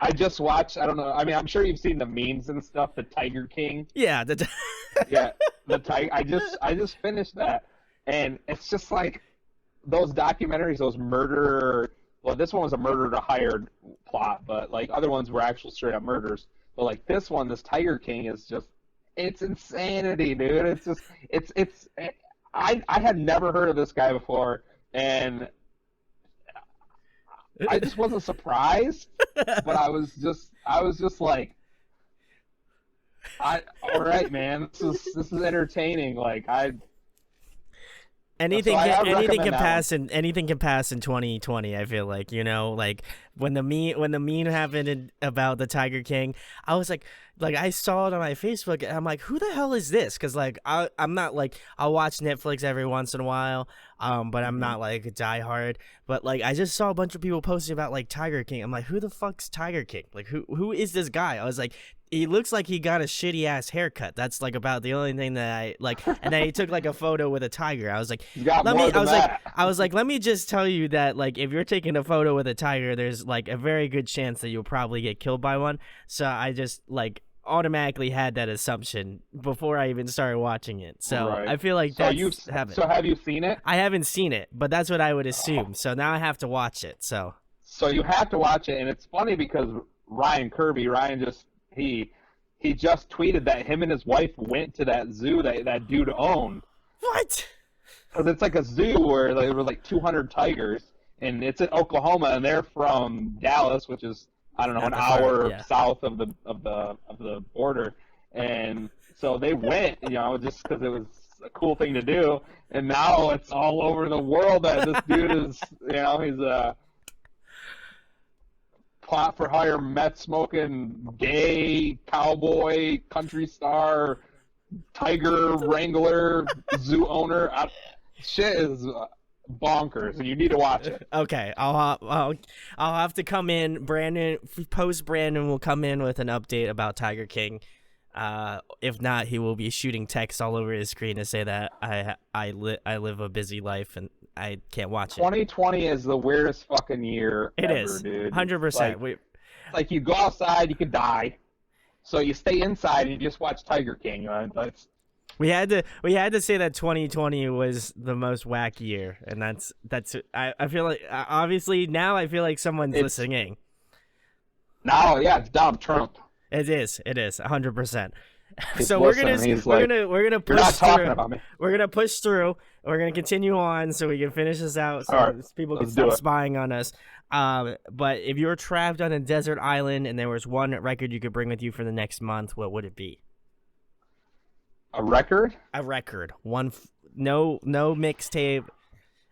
[SPEAKER 2] I just watched. I don't know. I mean, I'm sure you've seen the memes and stuff. The Tiger King.
[SPEAKER 1] Yeah.
[SPEAKER 2] Yeah, the Tiger. I just finished that, and it's just like those documentaries, those murder. Well, this one was a murder to hired plot, but like other ones were actual straight up murders. But like this one, this Tiger King is just, it's insanity, dude. It's just, it's. I had never heard of this guy before, and I just wasn't surprised, but I was just like, all right, man, this is entertaining. Like so I would recommend that one.
[SPEAKER 1] Anything can pass in 2020. I feel like, like when the meme happened about the Tiger King, I was like I saw it on my Facebook and I'm like, who the hell is this? Because like I'm not like, I'll watch Netflix every once in a while, but I'm
[SPEAKER 2] Mhm.
[SPEAKER 1] not like a diehard. But like I just saw a bunch of people posting about like Tiger King. I'm like, who the fuck's Tiger King? Like who is this guy? I was like, he looks like he got a shitty ass haircut. That's like about the only thing that I like. And then he took like a photo with a tiger. I was like,
[SPEAKER 2] He's got more than that.
[SPEAKER 1] let me just tell you that like if you're taking a photo with a tiger, there's like a very good chance that you'll probably get killed by one. So I just like automatically had that assumption before I even started watching it. So
[SPEAKER 2] Right.
[SPEAKER 1] I feel like
[SPEAKER 2] So you
[SPEAKER 1] that's heaven.
[SPEAKER 2] so have you seen it?
[SPEAKER 1] I haven't seen it, but that's what I would assume. So now I have to watch it. So
[SPEAKER 2] So you have to watch it, and it's funny because Ryan just he just tweeted that him and his wife went to that zoo that dude owned.
[SPEAKER 1] what?
[SPEAKER 2] Because it's like a zoo where there were like 200 tigers, and it's in Oklahoma, and they're from Dallas, which is, I don't know,
[SPEAKER 1] Not
[SPEAKER 2] an
[SPEAKER 1] the far,
[SPEAKER 2] hour
[SPEAKER 1] yeah.
[SPEAKER 2] south of the border, and so they went, just because it was a cool thing to do, and now it's all over the world that this dude is, he's a plot for hire, meth smoking, gay cowboy, country star, tiger wrangler, zoo owner. Shit is bonkers, and you need to watch it.
[SPEAKER 1] Okay, I'll have to come in. Brandon will come in with an update about Tiger King. If not, he will be shooting text all over his screen to say that I live a busy life and I can't watch it.
[SPEAKER 2] 2020 is the weirdest fucking year
[SPEAKER 1] It
[SPEAKER 2] ever,
[SPEAKER 1] is
[SPEAKER 2] dude.
[SPEAKER 1] 100%.
[SPEAKER 2] Like you go outside, you could die. So you stay inside and you just watch Tiger King.
[SPEAKER 1] We had to say that 2020 was the most whack year, and that's I feel like obviously now I feel like someone's
[SPEAKER 2] It's
[SPEAKER 1] listening.
[SPEAKER 2] now, yeah, it's Donald Trump.
[SPEAKER 1] It is 100%.
[SPEAKER 2] He's
[SPEAKER 1] So
[SPEAKER 2] listening. He's like,
[SPEAKER 1] we're gonna
[SPEAKER 2] you're
[SPEAKER 1] push
[SPEAKER 2] not talking
[SPEAKER 1] through.
[SPEAKER 2] about me.
[SPEAKER 1] We're gonna push through. We're gonna continue on so we can finish this out, so
[SPEAKER 2] All right,
[SPEAKER 1] people can
[SPEAKER 2] let's do
[SPEAKER 1] stop
[SPEAKER 2] it.
[SPEAKER 1] spying on us. But if you're trapped on a desert island and there was one record you could bring with you for the next month, what would it be?
[SPEAKER 2] A record?
[SPEAKER 1] A record. No mixtape.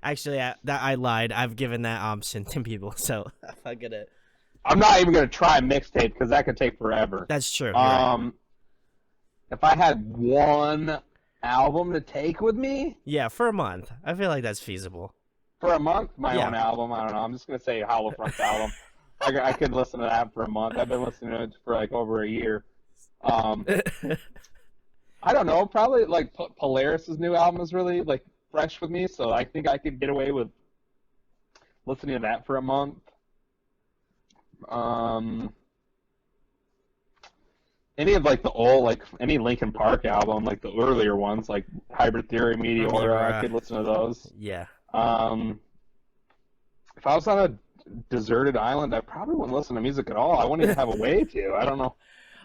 [SPEAKER 1] Actually, I lied. I've given that option to people, so I'm gonna.
[SPEAKER 2] I'm not even gonna try a mixtape because that could take forever.
[SPEAKER 1] That's true. You're right.
[SPEAKER 2] If I had one album to take with me
[SPEAKER 1] Yeah, for a month. I feel like that's feasible.
[SPEAKER 2] for a month, my
[SPEAKER 1] Yeah.
[SPEAKER 2] own album, I don't know. I'm just gonna say Hollow Front's album. I could listen to that for a month. I've been listening to it for like over a year. I don't know. Probably like Polaris's new album is really like fresh with me, so I think I could get away with listening to that for a month. Any of like the old, like any Linkin Park album, like the earlier ones, like Hybrid Theory, Meteora, I could listen to those.
[SPEAKER 1] Yeah.
[SPEAKER 2] If I was on a deserted island, I probably wouldn't listen to music at all. I wouldn't even have a way to. I don't know.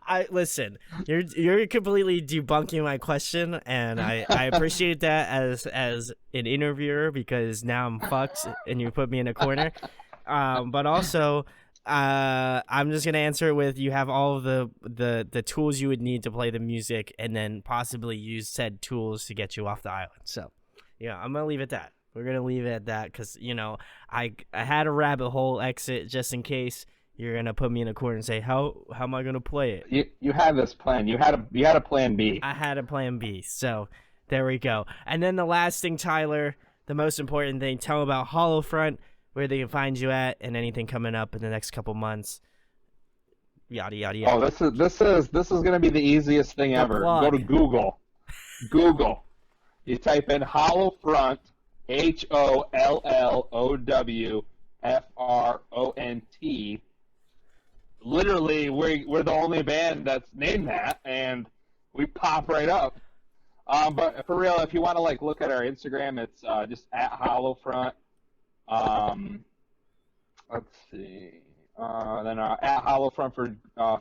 [SPEAKER 1] I listen. You're completely debunking my question, and I appreciate that as an interviewer because now I'm fucked and you put me in a corner. But also, I'm just gonna answer it with you have all of the tools you would need to play the music, and then possibly use said tools to get you off the island. So, yeah, I'm gonna leave it at that. We're gonna leave it at that because I had a rabbit hole exit just in case you're gonna put me in a corner and say how am I gonna play it?
[SPEAKER 2] You had this plan. You had a plan B.
[SPEAKER 1] I had a plan B. So there we go. And then the last thing, Tyler, the most important thing, tell them about Hollowfront, where they can find you at, and anything coming up in the next couple months. Yada yada yada.
[SPEAKER 2] Oh, this is gonna be the easiest thing ever.
[SPEAKER 1] plug.
[SPEAKER 2] Go to Google. Google. You type in Hollowfront, HOLLOWFRONT. Literally, we're the only band that's named that, and we pop right up. But for real, if you want to like look at our Instagram, it's just at Hollowfront. Let's see. Then at Hollowfront for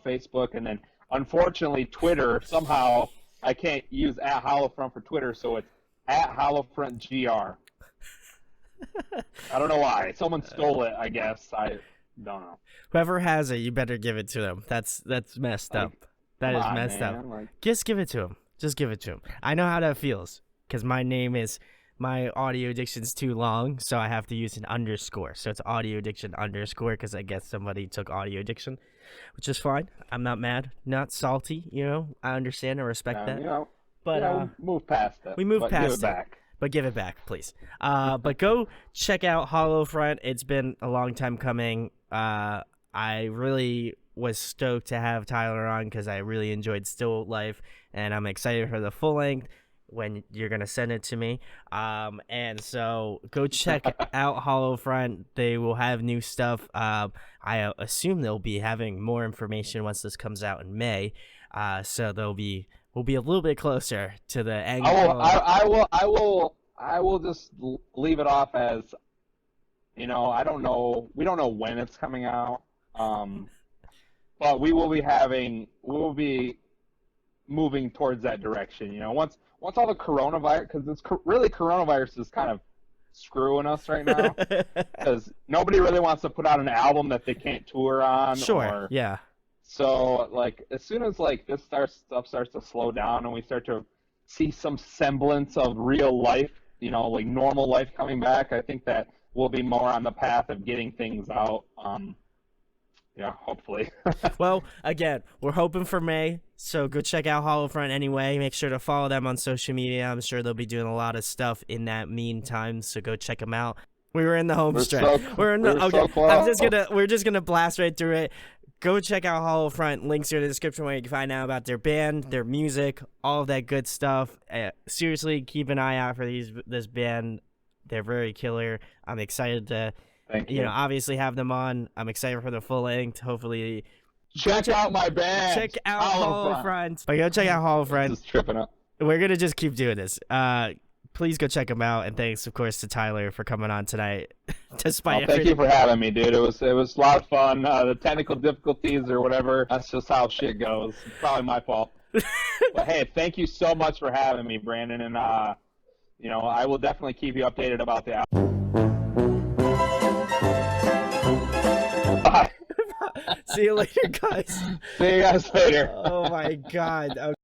[SPEAKER 2] Facebook, and then unfortunately, Twitter, somehow I can't use at Hollowfront for Twitter, so it's at HollowfrontGR. I don't know why. Someone stole it, I guess. I don't know.
[SPEAKER 1] Whoever has it, you better give it to them. That's messed up. That is messed up. Just give it to him. Just give it to him. I know how that feels because my audio addiction's too long, so I have to use an underscore. So it's audio addiction underscore because I guess somebody took audio addiction, which is fine. I'm not mad, not salty. I understand and respect that. But
[SPEAKER 2] we'll move past it.
[SPEAKER 1] We move past
[SPEAKER 2] give it back.
[SPEAKER 1] But give it back, please. But go check out Hollowfront. It's been a long time coming. I really was stoked to have Tyler on because I really enjoyed Still Life, and I'm excited for the full length when you're going to send it to me. And so go check out Hollowfront. They will have new stuff. I assume they'll be having more information once this comes out in May. So we'll be a little bit closer to the end.
[SPEAKER 2] I will just leave it off as, I don't know. We don't know when it's coming out. But we will be moving towards that direction. Once all the coronavirus, because it's really coronavirus is kind of screwing us right now, because nobody really wants to put out an album that they can't tour on.
[SPEAKER 1] Sure. Yeah.
[SPEAKER 2] So as soon as this stuff starts to slow down and we start to see some semblance of real life, normal life coming back, I think that we'll be more on the path of getting things out. Yeah, hopefully.
[SPEAKER 1] Well, again, we're hoping for May, so go check out Hollowfront anyway. Make sure to follow them on social media. I'm sure they'll be doing a lot of stuff in that meantime, so go check them out. We were in the home stretch. We're just gonna blast right through it. Go check out Hollowfront. Links are in the description where you can find out about their band, their music, all of that good stuff. Seriously, keep an eye out for this band. They're very killer. I'm excited to.
[SPEAKER 2] Thank you.
[SPEAKER 1] Obviously have them on. I'm excited for the full length. Hopefully,
[SPEAKER 2] check out my band.
[SPEAKER 1] Check out Hollowfront. But go check out Hollowfront.
[SPEAKER 2] Just tripping up.
[SPEAKER 1] We're gonna just keep doing this. Please go check them out, and thanks, of course, to Tyler for coming on tonight. Despite
[SPEAKER 2] thank you for having me, dude. It was a lot of fun. The technical difficulties or whatever, that's just how shit goes. It's probably my fault. But hey, thank you so much for having me, Brandon. And I will definitely keep you updated about the album.
[SPEAKER 1] See you later, guys.
[SPEAKER 2] See you guys later.
[SPEAKER 1] Oh my God. Okay.